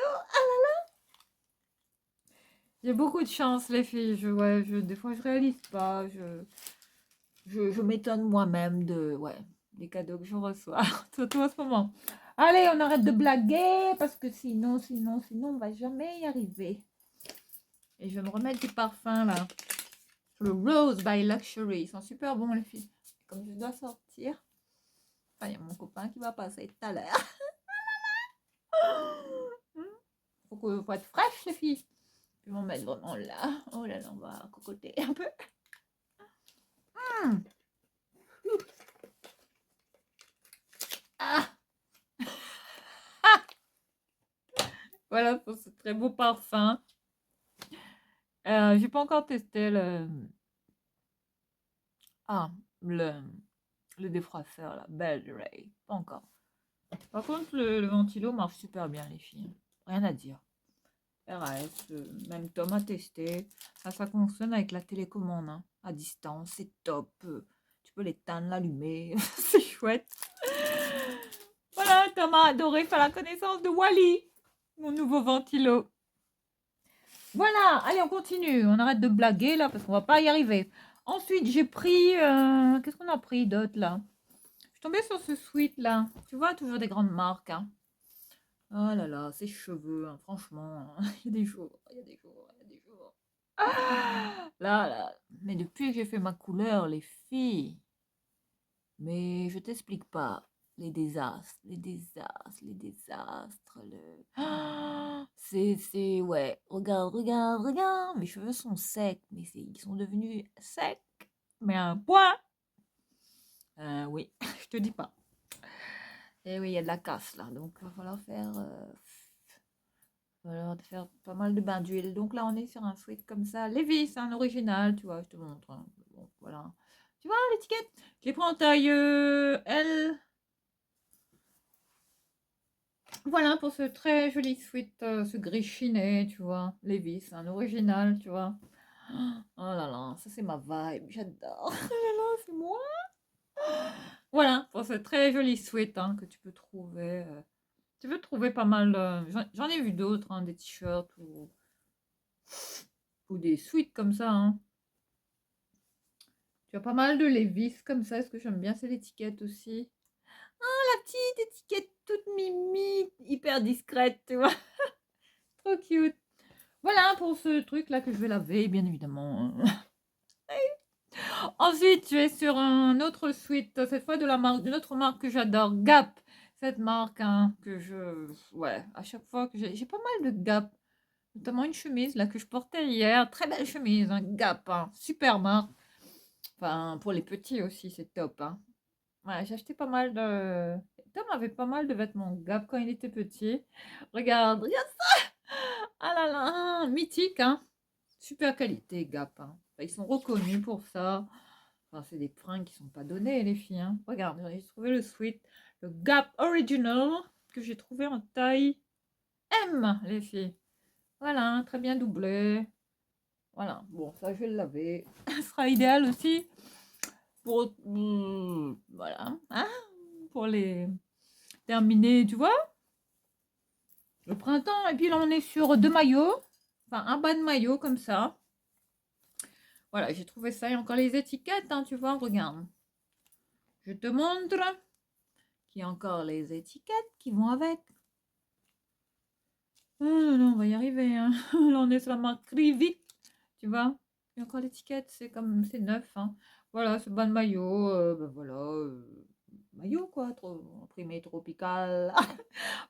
J'ai beaucoup de chance, les filles. Des fois, je réalise pas. Je m'étonne moi-même ouais, des cadeaux que je reçois, surtout en ce moment. Allez, on arrête de blaguer parce que sinon, on va jamais y arriver. Et je vais me remettre des parfums là. Le Rose by Luxury. Ils sont super bons, les filles. Comme je dois sortir, enfin, il y a mon copain qui va passer tout à l'heure. Faut être fraîche, les filles. Je vais m'en mettre vraiment là. Oh là là, on va cocoter un peu. Mmh. Ah. Voilà pour ce très beau parfum. J'ai pas encore testé ah, le, le défroisseur, la Belle Ray. Pas encore. Par contre, le ventilo marche super bien, les filles. Rien à dire. RAS, même Tom a testé. Ça fonctionne avec la télécommande, hein, à distance. C'est top. Tu peux l'éteindre, l'allumer. C'est chouette. Voilà, Tom a adoré faire la connaissance de Wally, mon nouveau ventilo. Voilà, allez, on continue. On arrête de blaguer là parce qu'on va pas y arriver. Ensuite, j'ai pris. Qu'est-ce qu'on a pris d'autre là? Je suis tombée sur ce sweat là. Tu vois, toujours des grandes marques, hein. Oh là là, ces cheveux, hein, franchement, il y a des jours, il y a des jours, il y a des jours. Là, mais depuis que j'ai fait ma couleur, les filles, mais je t'explique pas. Les désastres, les désastres, les désastres. Ouais. Regarde. Mes cheveux sont secs, mais ils sont devenus secs. Mais à un point. Oui, je te dis pas. Et oui, il y a de la casse là, donc il va falloir faire pas mal de bains d'huile. Donc là, on est sur un sweat comme ça. Levi's, c'est un original, tu vois, je te montre, hein. Bon, voilà. Tu vois l'étiquette? Je l'ai pris en taille L. Voilà pour ce très joli sweat, ce gris chiné, tu vois. Levi's, c'est un original, tu vois. Oh là là, ça c'est ma vibe, j'adore. Oh là là, c'est moi. Voilà pour ce très joli sweat, hein, que tu peux trouver. Tu peux trouver pas mal. J'en ai vu d'autres, hein, des t-shirts ou des sweats comme ça, hein. Tu as pas mal de Levi's comme ça. Ce que j'aime bien, c'est l'étiquette aussi. Ah, la petite étiquette toute mimi, hyper discrète, tu vois. Trop cute. Voilà pour ce truc-là que je vais laver, bien évidemment. Ensuite, je vais sur un autre sweat, cette fois de la marque, d'une autre marque que j'adore, Gap. Cette marque, hein, que je... Ouais, à chaque fois que j'ai pas mal de Gap. Notamment une chemise, là, que je portais hier. Très belle chemise, un Gap, hein, super marque. Enfin, pour les petits aussi, c'est top, hein. Ouais, j'ai acheté pas mal de... Tom avait pas mal de vêtements Gap quand il était petit. Regarde, regarde ça! Ah là là, mythique, hein. Super qualité, Gap, hein. Enfin, ils sont reconnus pour ça. Enfin, c'est des fringues qui sont pas données, les filles, hein. Regarde, j'ai trouvé le sweat, le Gap Original, que j'ai trouvé en taille M, les filles. Voilà, très bien doublé. Voilà, bon, ça, je vais le laver. Ce sera idéal aussi pour... voilà, hein, pour les terminer, tu vois, le printemps. Et puis là, on est sur deux maillots. Enfin, un bas de maillot comme ça. Voilà, j'ai trouvé ça. Il y a encore les étiquettes, hein, tu vois, regarde. Je te montre qu'il y a encore les étiquettes qui vont avec. Oh là là, on va y arriver, hein. Là, on est sur la marque Rivit, tu vois. Il y a encore l'étiquette, c'est comme, c'est neuf, hein. Voilà, ce bas de maillot, ben voilà, maillot quoi, imprimé tropical.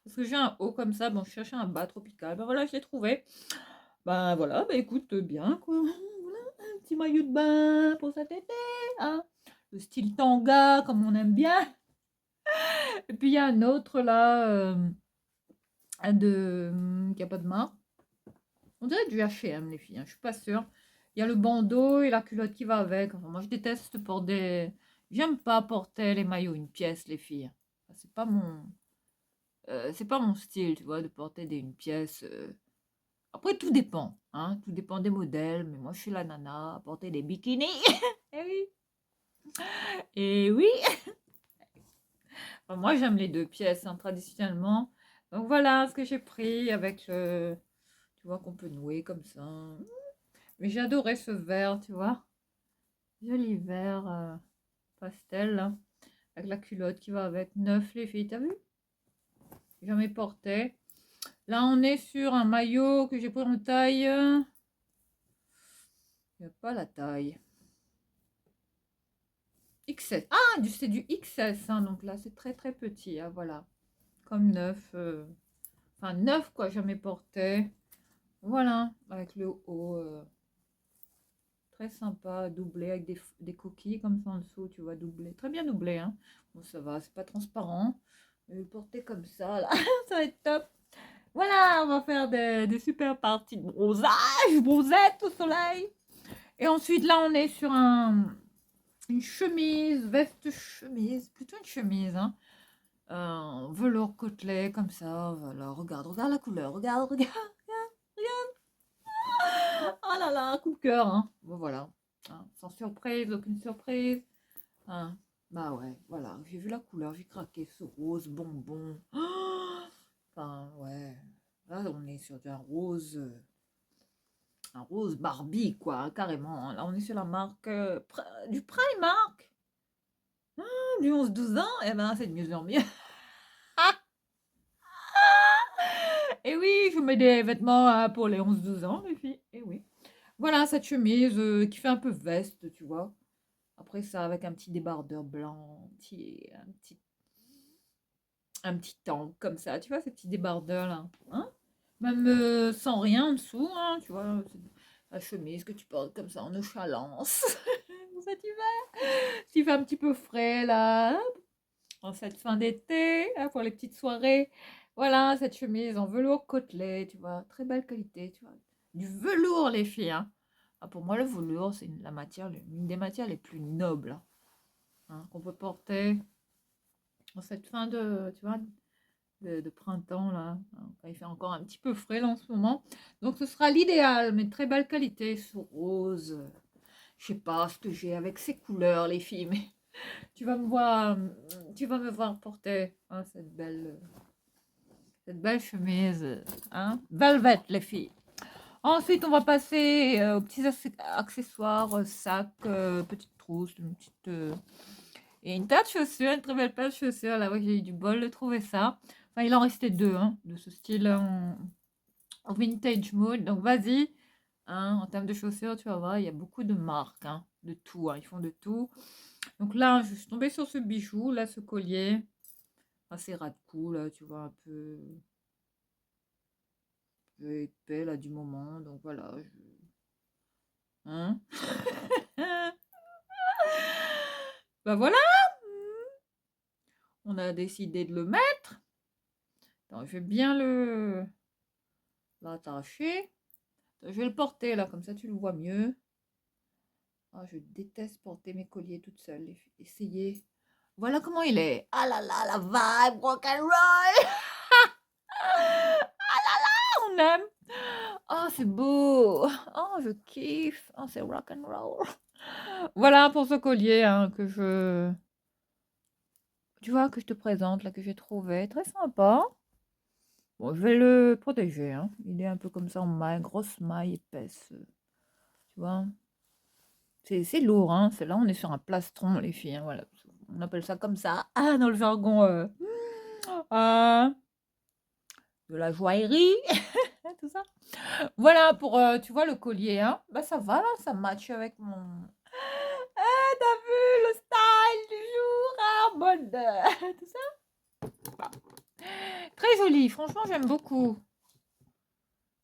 Parce que j'ai un haut comme ça, bon, je cherchais un bas tropical, ben voilà, je l'ai trouvé. Ben voilà, ben écoute, bien quoi. Voilà, un petit maillot de bain pour cet été, hein. Le style tanga, comme on aime bien. Et puis il y a un autre là, qui a pas de marque. On dirait du H&M les filles, hein, je suis pas sûre. Il y a le bandeau et la culotte qui va avec. Enfin, moi je déteste porter. J'aime pas porter les maillots une pièce les filles. Enfin, c'est pas mon style, tu vois, de porter une pièce. Après tout dépend, hein, tout dépend des modèles. Mais moi je suis la nana à porter des bikinis. Eh oui. Et oui. Enfin, moi j'aime les deux pièces, hein, traditionnellement. Donc voilà ce que j'ai pris avec le. Tu vois qu'on peut nouer comme ça. Mais j'ai adoré ce vert, tu vois. Joli vert pastel, là, avec la culotte qui va avec. Neuf, les filles, t'as vu? Jamais porté. Là, on est sur un maillot que j'ai pris en taille. Il n'y a pas la taille. XS. Ah, c'est du XS, hein, donc là, c'est très très petit, hein, voilà. Comme neuf. Enfin, neuf, quoi, jamais porté. Voilà, avec le haut. Très sympa, doublé avec des coquilles comme ça en dessous, tu vois, doublé. Très bien doublé, hein. Bon, ça va, c'est pas transparent. Mais le porter comme ça, là, ça va être top. Voilà, on va faire des super parties de bronzage, bronzette au soleil. Et ensuite, là, on est sur une chemise, veste chemise, plutôt une chemise, hein. Un velours côtelé, comme ça, voilà. Regarde, regarde la couleur, regarde, regarde, regarde, regarde. Oh là là, coup de cœur, hein. Bon, voilà. Hein, sans surprise, aucune surprise. Hein. Bah ouais, voilà. J'ai vu la couleur, j'ai craqué ce rose bonbon. Enfin, ouais. Là, on est sur un rose Barbie, quoi, hein, carrément, hein. Là, on est sur la marque du Primark. Du 11-12 ans, eh ben, c'est de mieux en mieux. Et oui, je vous mets des vêtements pour les 11-12 ans, les filles. Et oui. Voilà, cette chemise qui fait un peu veste, tu vois. Après ça, avec un petit débardeur blanc, un petit temps comme ça, tu vois, ces petits débardeurs là. Hein. Même sans rien en dessous, hein, tu vois, c'est la chemise que tu portes comme ça en nonchalance. Ça, tu vas. S'il fait un petit peu frais là, en cette fin d'été, hein, pour les petites soirées. Voilà, cette chemise en velours côtelé, tu vois, très belle qualité, tu vois. Du velours, les filles, hein. Ah, pour moi, le velours, c'est une des matières les plus nobles, hein, qu'on peut porter en cette fin de, tu vois, de printemps, là. Hein, quand il fait encore un petit peu frais, là, en ce moment. Donc, ce sera l'idéal, mais de très belle qualité, ce rose. Je sais pas ce que j'ai avec ces couleurs, les filles, mais tu vas me voir, tu vas me voir porter hein, cette belle chemise, hein, velvet, les filles. Ensuite, on va passer aux petits accessoires, sac, petite trousse, une petite et une paire de chaussures, une très belle paire de chaussures. Là, ouais, j'ai eu du bol de trouver ça. Enfin, il en restait deux, hein, de ce style vintage mood. Donc, vas-y. Hein, en termes de chaussures, tu vas voir, il y a beaucoup de marques, hein, de tout. Hein, ils font de tout. Donc là, je suis tombée sur ce bijou, là, ce collier. Assez ras de cou, là, tu vois, un peu épais, là, du moment. Donc voilà. Hein. Bah voilà, on a décidé de le mettre. Attends, je vais bien l'attacher. Je vais le porter, là, comme ça, tu le vois mieux. Ah, je déteste porter mes colliers toute seule. Essayez. Voilà comment il est. Ah là là, la vibe rock and roll. Ah là là, on aime. Oh, c'est beau. Oh, je kiffe. Oh, c'est rock and roll. Voilà pour ce collier hein, tu vois, que je te présente, là, que j'ai trouvé. Très sympa. Bon, je vais le protéger. Hein. Il est un peu comme ça en maille, grosse maille épaisse. Tu vois. C'est lourd, hein. Là, on est sur un plastron, les filles. Hein, voilà. On appelle ça comme ça. Ah, dans le jargon euh, de la joaillerie. Tout ça. Voilà pour, tu vois, le collier. Hein. Bah, ça va, là. Ça match avec mon... Ah, t'as vu le style du jour, hein, en mode... tout ça. Bah, très joli. Franchement, j'aime beaucoup.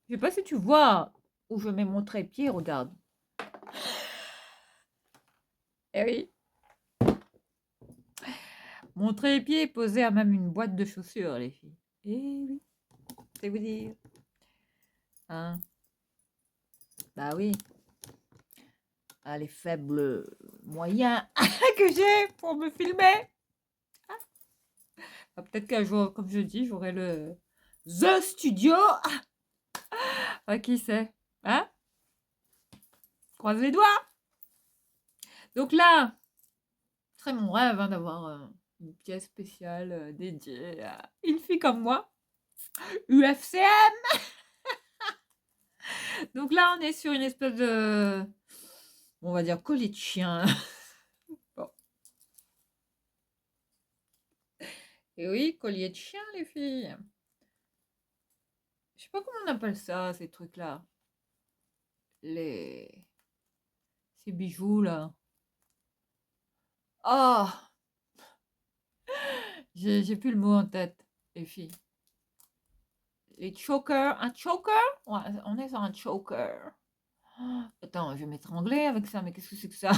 Je sais pas si tu vois où je mets mon trépied. Regarde. Eh oui. Mon trépied est posé à même une boîte de chaussures, les filles. Eh oui. C'est vous dire. Hein. Bah oui. Ah, les faibles moyens que j'ai pour me filmer. Ah, peut-être qu'un jour, comme je dis, j'aurai le The Studio. Ah, qui sait? Hein? Croise les doigts. Donc là, ce serait mon rêve hein, d'avoir une pièce spéciale dédiée à une fille comme moi. UFCM. Donc là, on est sur une espèce de... On va dire collier de chien. Bon. Et oui, collier de chien, les filles. Je sais pas comment on appelle ça, ces trucs-là. Les... Ces bijoux, là. Oh, j'ai plus le mot en tête, les filles. Les chokers. Un choker? Ouais, on est sur un choker. Oh, attends, je vais m'étrangler avec ça, mais qu'est-ce que c'est que ça?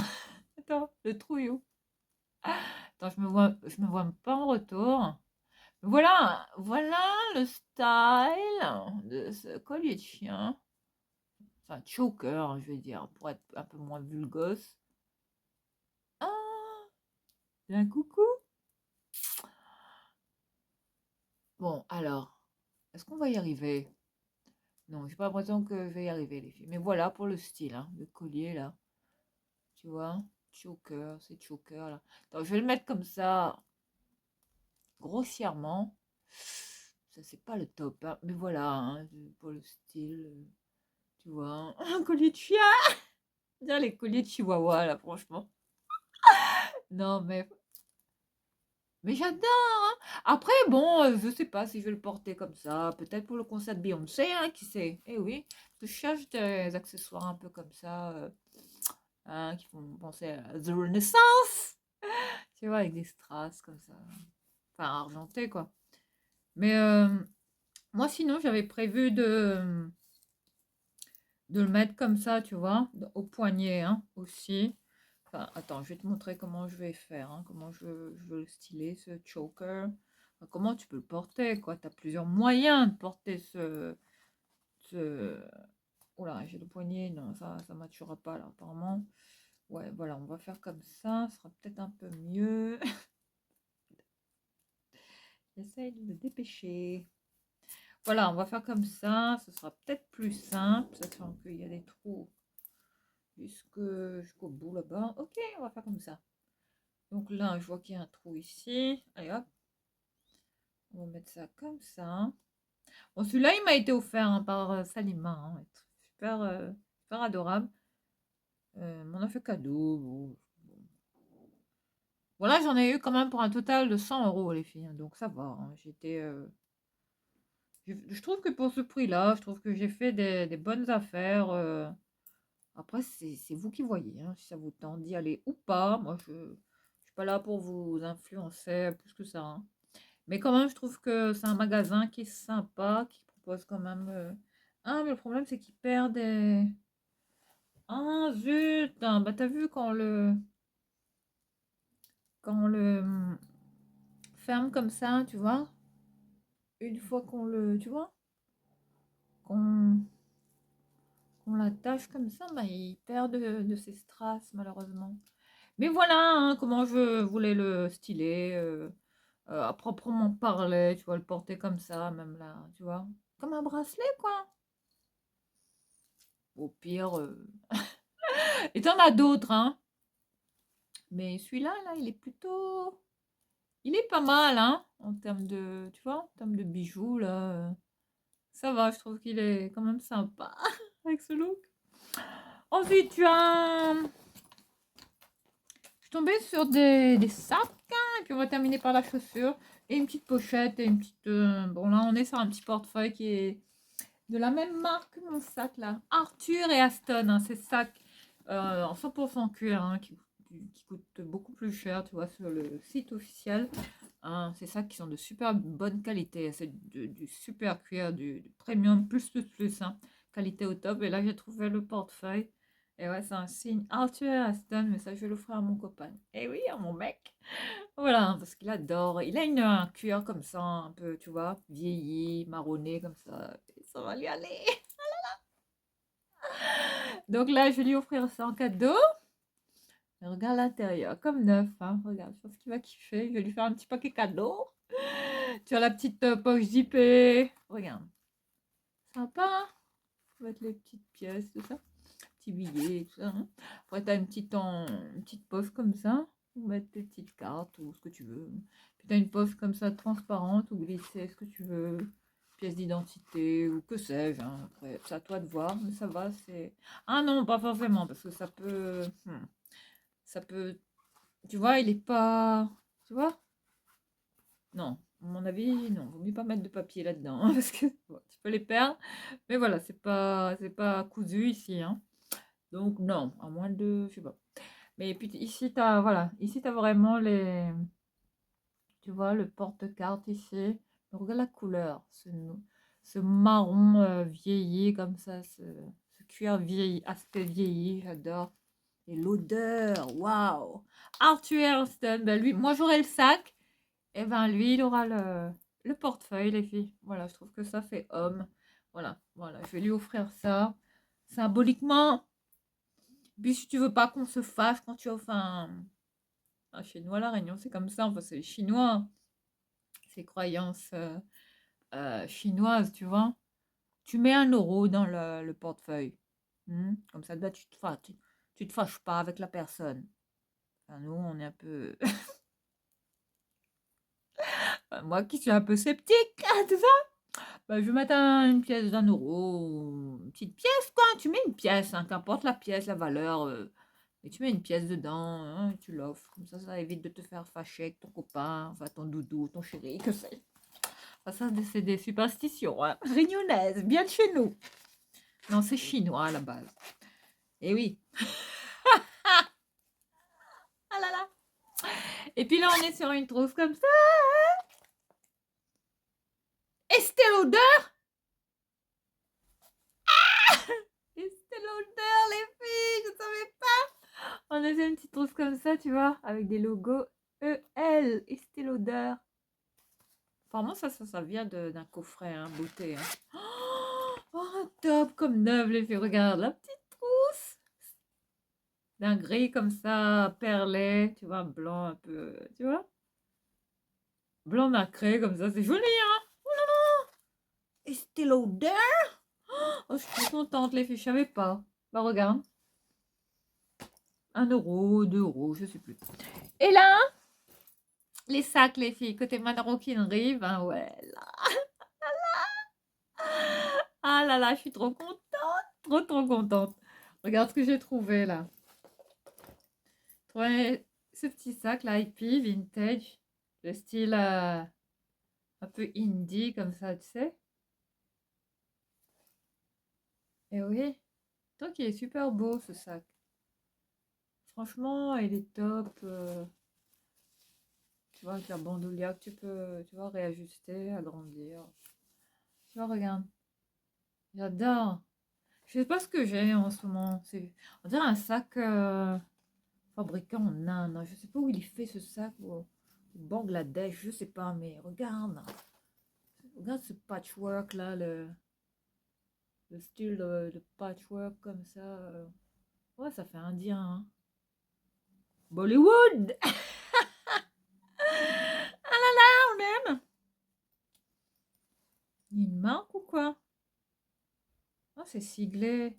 Attends, le trouillou. Attends, je me vois pas en retour. Voilà, voilà le style de ce collier de chien. Enfin, choker, je vais dire, pour être un peu moins vulgose. Ah, un coucou. Bon, alors, est-ce qu'on va y arriver? Non, j'ai pas l'impression que je vais y arriver, les filles. Mais voilà pour le style, hein, le collier, là. Tu vois? Choker, c'est choker, là. Attends, je vais le mettre comme ça, grossièrement. Ça, c'est pas le top, hein. Mais voilà, hein, pour le style, tu vois. Un collier de chien! Bien les colliers de chihuahua, là, franchement. Non, mais j'adore, hein. Après, bon, je sais pas si je vais le porter comme ça. Peut-être pour le concert de Beyoncé, hein, qui sait? Eh oui, parce que je cherche des accessoires un peu comme ça, hein, qui font penser à The Renaissance. Tu vois, avec des strass comme ça. Enfin, argenté, quoi. Mais moi, sinon, j'avais prévu de le mettre comme ça, tu vois, au poignet, hein, aussi. Enfin, attends, je vais te montrer comment je vais faire, hein, comment je veux le styler, ce choker. Enfin, comment tu peux le porter, quoi. Tu as plusieurs moyens de porter ce... Oh là, j'ai le poignet, non, ça matchera pas, là, apparemment. Ouais, voilà, on va faire comme ça sera peut-être un peu mieux. J'essaye de me dépêcher. Voilà, on va faire comme ça sera peut-être plus simple, sachant qu'il y a des trous jusqu'au bout là-bas. Ok, on va faire comme ça. Donc là, je vois qu'il y a un trou ici. Allez hop, on va mettre ça comme ça. Bon, celui-là, il m'a été offert hein, par Salima. Hein. Super, super adorable. M'en a fait cadeau. Bon. Voilà, j'en ai eu quand même pour un total de 100 € les filles. Hein, donc ça va. Hein. Je trouve que pour ce prix-là, je trouve que j'ai fait des bonnes affaires. Après, c'est vous qui voyez, hein, si ça vous tente d'y aller ou pas. Moi, je ne suis pas là pour vous influencer plus que ça, hein. Mais quand même, je trouve que c'est un magasin qui est sympa, qui propose quand même. Ah, mais le problème, c'est qu'il perd des. Ah, zut! Hein, bah, t'as vu quand on le ferme comme ça, tu vois? Une fois qu'on le. Tu vois? Qu'on qu'on l'attache comme ça, bah, il perd de ses strass, malheureusement. Mais voilà, hein, comment je voulais le styler, à proprement parler, tu vois, le porter comme ça, même là, tu vois? Comme un bracelet, quoi. Au pire, et t'en as d'autres, hein. Mais celui-là, là, il est plutôt. Il est pas mal, hein, en termes de. Tu vois, en termes de bijoux, là. Ça va, je trouve qu'il est quand même sympa avec ce look. Ensuite, tu as. Je suis tombée sur des sacs, hein, et puis on va terminer par la chaussure. Et une petite pochette et une petite. Bon, là, on est sur un petit portefeuille qui est de la même marque que mon sac, là. Arthur et Aston, hein, ces sacs en 100% cuir, hein, qui coûtent beaucoup plus cher, tu vois, sur le site officiel. Hein, c'est ça qui sont de super bonne qualité. C'est du super cuir, du premium plus, hein, qualité au top. Et là, j'ai trouvé le portefeuille. Et ouais, c'est un signe Arthur Aston, mais ça, je vais l'offrir à mon copain. Et oui, à mon mec. Voilà, hein, parce qu'il adore. Il a un cuir comme ça, un peu, tu vois, vieilli, marronné, comme ça. Et ça va lui aller. Donc là, je vais lui offrir ça en cadeau. Et regarde l'intérieur, comme neuf, hein. Regarde, je pense qu'il va kiffer. Je vais lui faire un petit paquet cadeau. Tu as la petite poche zippée. Regarde. Sympa, hein. Faut mettre les petites pièces, tout ça. Petits billets, tout ça, hein. Après, tu as une petite poche comme ça. Pour mettre tes petites cartes ou ce que tu veux. Puis tu as une poche comme ça transparente où glisser ce que tu veux. Pièce d'identité ou que sais-je, hein. Après, c'est à toi de voir, mais ça va, c'est. Ah non, pas forcément, parce que ça peut. Ça peut. Tu vois, il est pas. Tu vois? Non, à mon avis, non. Vaut mieux pas mettre de papier là-dedans, hein, parce que bon, tu peux les perdre. Mais voilà, c'est pas cousu ici, hein. Donc non, à moins de, je sais pas. Mais puis ici, voilà, ici t'as vraiment tu vois, le porte-carte ici. Mais regarde la couleur, ce marron vieilli comme ça, ce cuir vieilli, aspect vieilli, j'adore. Et l'odeur, waouh! Arthur Ayrton, ben lui, moi j'aurai le sac. Et ben lui, il aura le portefeuille, les filles. Voilà, je trouve que ça fait homme. Voilà, voilà, je vais lui offrir ça. Symboliquement, puis si tu veux pas qu'on se fâche quand tu offres un chinois à La Réunion, c'est comme ça, enfin c'est les Chinois, ces croyances chinoises, tu vois. Tu mets 1 euro dans le portefeuille. Comme ça, là, tu te fâches pas avec la personne. Enfin, nous, on est un peu. Moi qui suis un peu sceptique, tout ça. Bah, je vais mettre une pièce d'1 euro, une petite pièce, quoi. Tu mets une pièce, hein, qu'importe la pièce, la valeur. Et tu mets une pièce dedans, hein, et tu l'offres. Comme ça évite de te faire fâcher avec ton copain, enfin ton doudou, ton chéri, que sais. Enfin, ça, c'est des superstitions, hein. Réunionnaises, bien de chez nous. Non, c'est chinois à la base. Et oui. Ah là là. Et puis là, on est sur une trousse comme ça. Estée Lauder. Estée Lauder, les filles, je savais pas. On a fait une petite trousse comme ça, tu vois, avec des logos EL, Estée Lauder. Apparemment, ça vient d'un coffret, hein, beauté, hein. Oh, top, comme neuf, les filles. Regarde, la petite trousse. D'un gris comme ça, perlé, tu vois, blanc un peu, tu vois. Blanc nacré, comme ça, c'est joli, hein. Oh là là. Estée Lauder. Oh, je suis trop contente, les filles, je savais pas. Bah, regarde. 1 euro, 2 euros, je sais plus. Et là, les sacs, les filles, côté maroquinerie, ben ouais, là. Ah là là, je suis trop contente, trop contente. Regarde ce que j'ai trouvé là. Trouvé ce petit sac là, hippie, vintage, le style un peu indie comme ça, tu sais. Et oui, toi qui est super beau ce sac. Franchement, il est top. Tu vois, avec la bandoulière, tu peux, tu vois, réajuster, agrandir. Tu vois, regarde. J'adore. Je sais pas ce que j'ai en ce moment. On dirait un sac fabriqué en Inde. Je sais pas où il fait ce sac. Au Bangladesh, je sais pas, mais regarde. Regarde ce patchwork là, le style de patchwork comme ça. Ouais, ça fait indien, hein. Bollywood! Ah là là, on aime! Il y a une marque ou quoi? Ah, c'est siglé.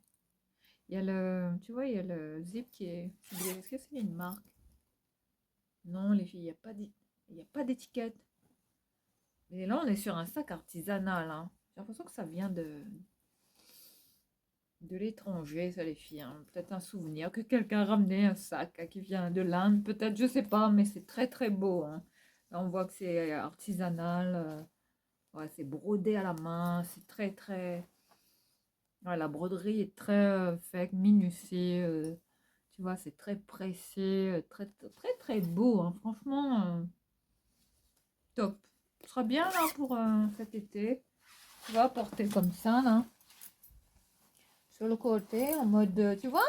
Il y a le, tu vois, il y a le zip qui est siglé. Est-ce que c'est une marque? Non, les filles, il y a pas d'étiquette. Mais là, on est sur un sac artisanal, hein. J'ai l'impression que ça vient de l'étranger, ça, les filles, hein. Peut-être un souvenir que quelqu'un a ramené un sac qui vient de l'Inde. Peut-être, je sais pas, mais c'est très très beau, hein. Là, on voit que c'est artisanal. Ouais, c'est brodé à la main. C'est très très. Ouais, la broderie est très faite, minutieux. Tu vois, c'est très pressé, très très très beau, hein. Franchement, top. Ce sera bien là pour cet été. Tu vois, porter comme ça là, sur le côté, en mode, tu vois,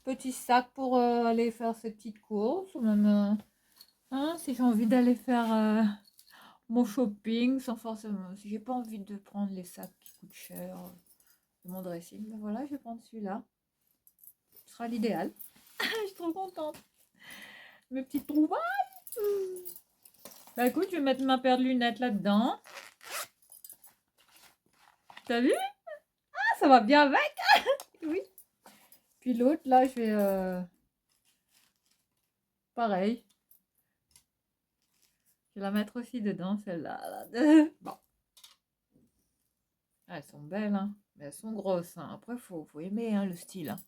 petit sac pour aller faire ses petites courses, ou même, hein, si j'ai envie d'aller faire mon shopping, sans forcément, si j'ai pas envie de prendre les sacs qui coûtent cher de mon dressing, ben voilà, je vais prendre celui-là. Ce sera l'idéal. Je suis trop contente. Mes petites trouvailles. Bah écoute, je vais mettre ma paire de lunettes là-dedans. T'as vu? Ah, ça va bien avec. Oui. Puis l'autre, là, je vais... pareil. Je vais la mettre aussi dedans, celle-là. Là. Bon. Ah, elles sont belles, hein. Mais elles sont grosses, hein. Après, faut aimer hein, le style. Hein.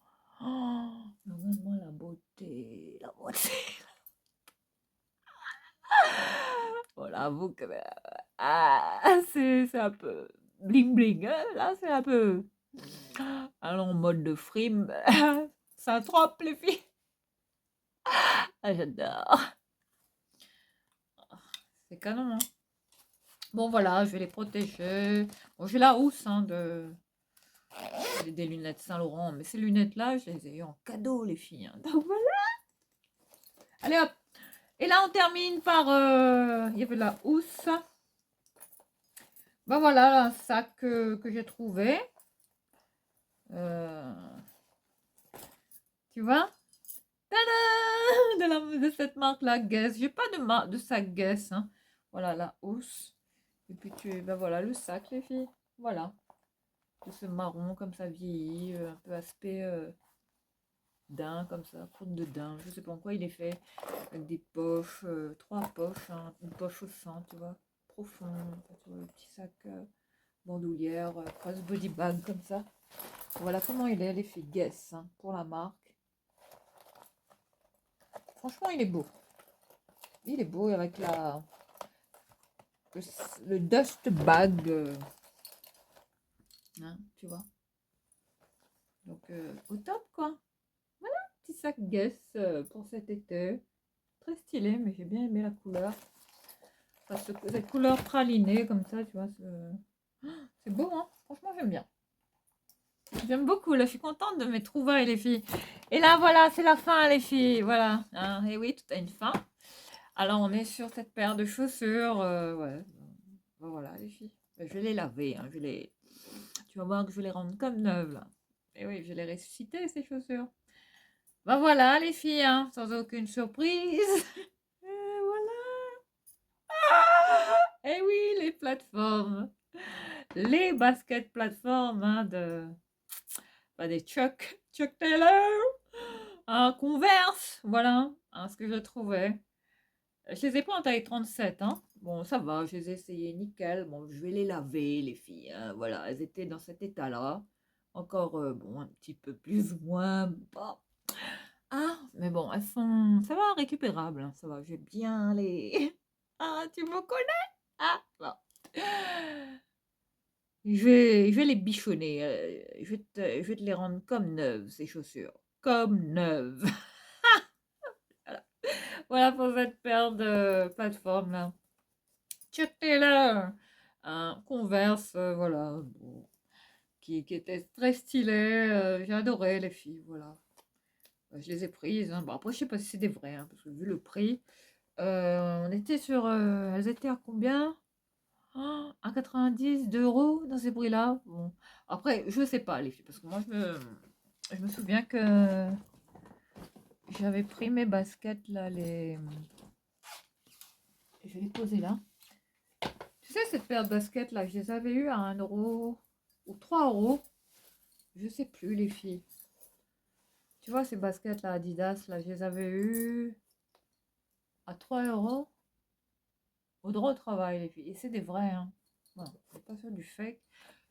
Oh, regarde-moi la beauté. La beauté. Voilà, avoue que... ah, c'est un peu bling bling. Hein. Là, c'est un peu... Alors, en mode de frime. Ça trompe, les filles. Ah, j'adore. C'est canon, hein. Bon, voilà, je vais les protéger. Bon, j'ai la housse hein, des lunettes Saint-Laurent, mais ces lunettes-là, je les ai eues en cadeau, les filles. Hein. Donc voilà. Allez hop. Et là, on termine par... il y avait la housse. Ben voilà, un sac que j'ai trouvé. Euh, tu vois? De cette marque-là, Guess. J'ai pas de sac Guess. Hein. Voilà, la housse. Et puis, ben voilà, le sac, les filles. Voilà. De ce marron, comme ça vieillit, un peu aspect daim, comme ça, croûte de daim. Je sais pas en quoi il est fait. Avec des poches, 3 poches, hein, une poche au centre, tu vois, profond. Enfin, tu vois, le petit sac bandoulière, cross body bag, comme ça. Voilà comment il est, les filles Guess, hein, pour la marque. Franchement, il est beau. Il est beau avec le dust bag. Hein, tu vois. Donc, au top, quoi. Voilà, petit sac Guess pour cet été. Très stylé, mais j'ai bien aimé la couleur. Enfin, cette couleur pralinée, comme ça, tu vois. C'est beau, hein. Franchement, j'aime bien. J'aime beaucoup, là, je suis contente de mes trouvailles, les filles. Et là, voilà, c'est la fin, les filles. Voilà. Hein, et oui, tout a une fin. Alors, on est sur cette paire de chaussures. Ouais. Ben, voilà, les filles. Ben, je vais les laver. Hein, tu vas voir que je vais les rendre comme neuves, là. Et oui, je vais les ressusciter, ces chaussures. Ben voilà, les filles, hein, sans aucune surprise. Et voilà. Et oui, les plateformes. Les baskets plateformes hein, des Chuck Taylor, un Converse, voilà hein, ce que je trouvais. Je les ai pas en taille 37, hein. Bon, ça va, je les ai essayées nickel. Bon, je vais les laver, les filles. Hein. Voilà, elles étaient dans cet état-là. Encore, bon, un petit peu plus ou moins. Bon. Ah, mais bon, elles sont, ça va, récupérables. Hein, ça va, je vais bien les... Ah, tu me connais? Ah, bon. Je vais les bichonner. Je vais te les rendre comme neuves, ces chaussures. Comme neuves. Voilà. Voilà pour cette paire de plateformes là. Chuck Taylor. Un Converse, voilà. Bon, qui était très stylé. J'ai adoré les filles, voilà. Je les ai prises, hein. Bon, après, je sais pas si c'est des vrais, hein, parce que vu le prix, on était sur. Elles étaient à combien? Oh, à 90 d'euros dans ces prix-là. Bon. Après, je sais pas, les filles, parce que moi, je me souviens que j'avais pris mes baskets, là, les. Je vais les poser là. Tu sais, cette paire de baskets, là, je les avais eues à 1 € ou 3 €. Je sais plus, les filles. Tu vois, ces baskets, là, Adidas, là, je les avais eues à 3 € au droit au travail, les filles. Et c'est des vrais, hein. Voilà, c'est pas sur du fake.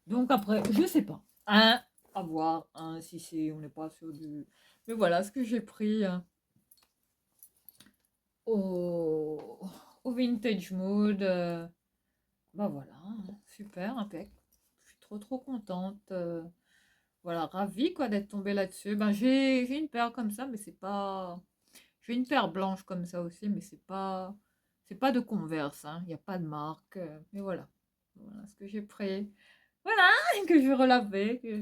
Donc après, je sais pas. Hein, à voir, hein, si c'est, on n'est pas sur du. Mais voilà ce que j'ai pris, hein, au, au vintage mood. Bah voilà, hein, super, impec. Je suis trop trop contente. Voilà, ravie quoi d'être tombée là-dessus. Ben j'ai une paire comme ça, mais c'est pas. J'ai une paire blanche comme ça aussi, mais c'est pas de Converse, hein. Il n'y a pas de marque. Mais voilà. Voilà ce que j'ai pris. Voilà, que je vais relaver, que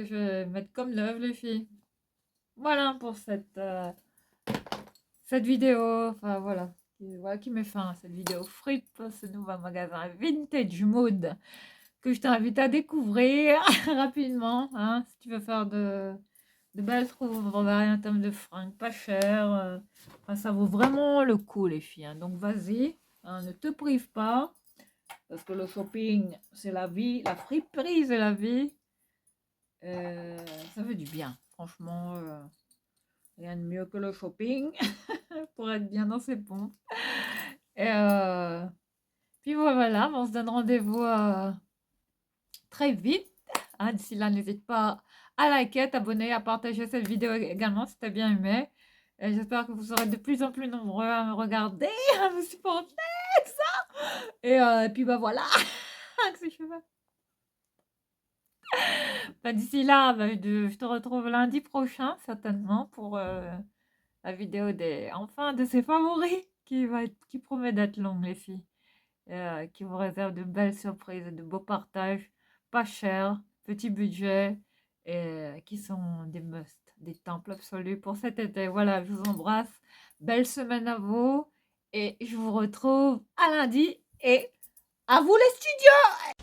je vais mettre comme neuve, les filles. Voilà pour cette vidéo. Enfin, voilà. Voilà qui met fin à cette vidéo Fripp, ce nouveau magasin Vintage Mood que je t'invite à découvrir rapidement, hein, si tu veux faire de belles trouvailles en termes de fringues pas chères. Enfin, ça vaut vraiment le coup, les filles, hein. Donc, vas-y, hein, ne te prive pas, parce que le shopping, c'est la vie, la friperie, c'est la vie. Ça fait du bien, franchement. Rien de mieux que le shopping pour être bien dans ses pompes. Et puis voilà, on se donne rendez-vous très vite, hein. D'ici là, n'hésite pas à liker, t'abonner, à partager cette vidéo également si tu as bien aimé. Et j'espère que vous serez de plus en plus nombreux à me regarder, à me supporter, ça. Et puis bah voilà, que ces cheveux. Bah, d'ici là, bah, je te retrouve lundi prochain, certainement, pour la vidéo des enfin de ses favoris, qui promet d'être longue, les filles. Qui vous réserve de belles surprises, de beaux partages, pas chers, petit budget, et qui sont des musts, des temples absolus pour cet été. Voilà, je vous embrasse. Belle semaine à vous. Et je vous retrouve à lundi. Et à vous les studios!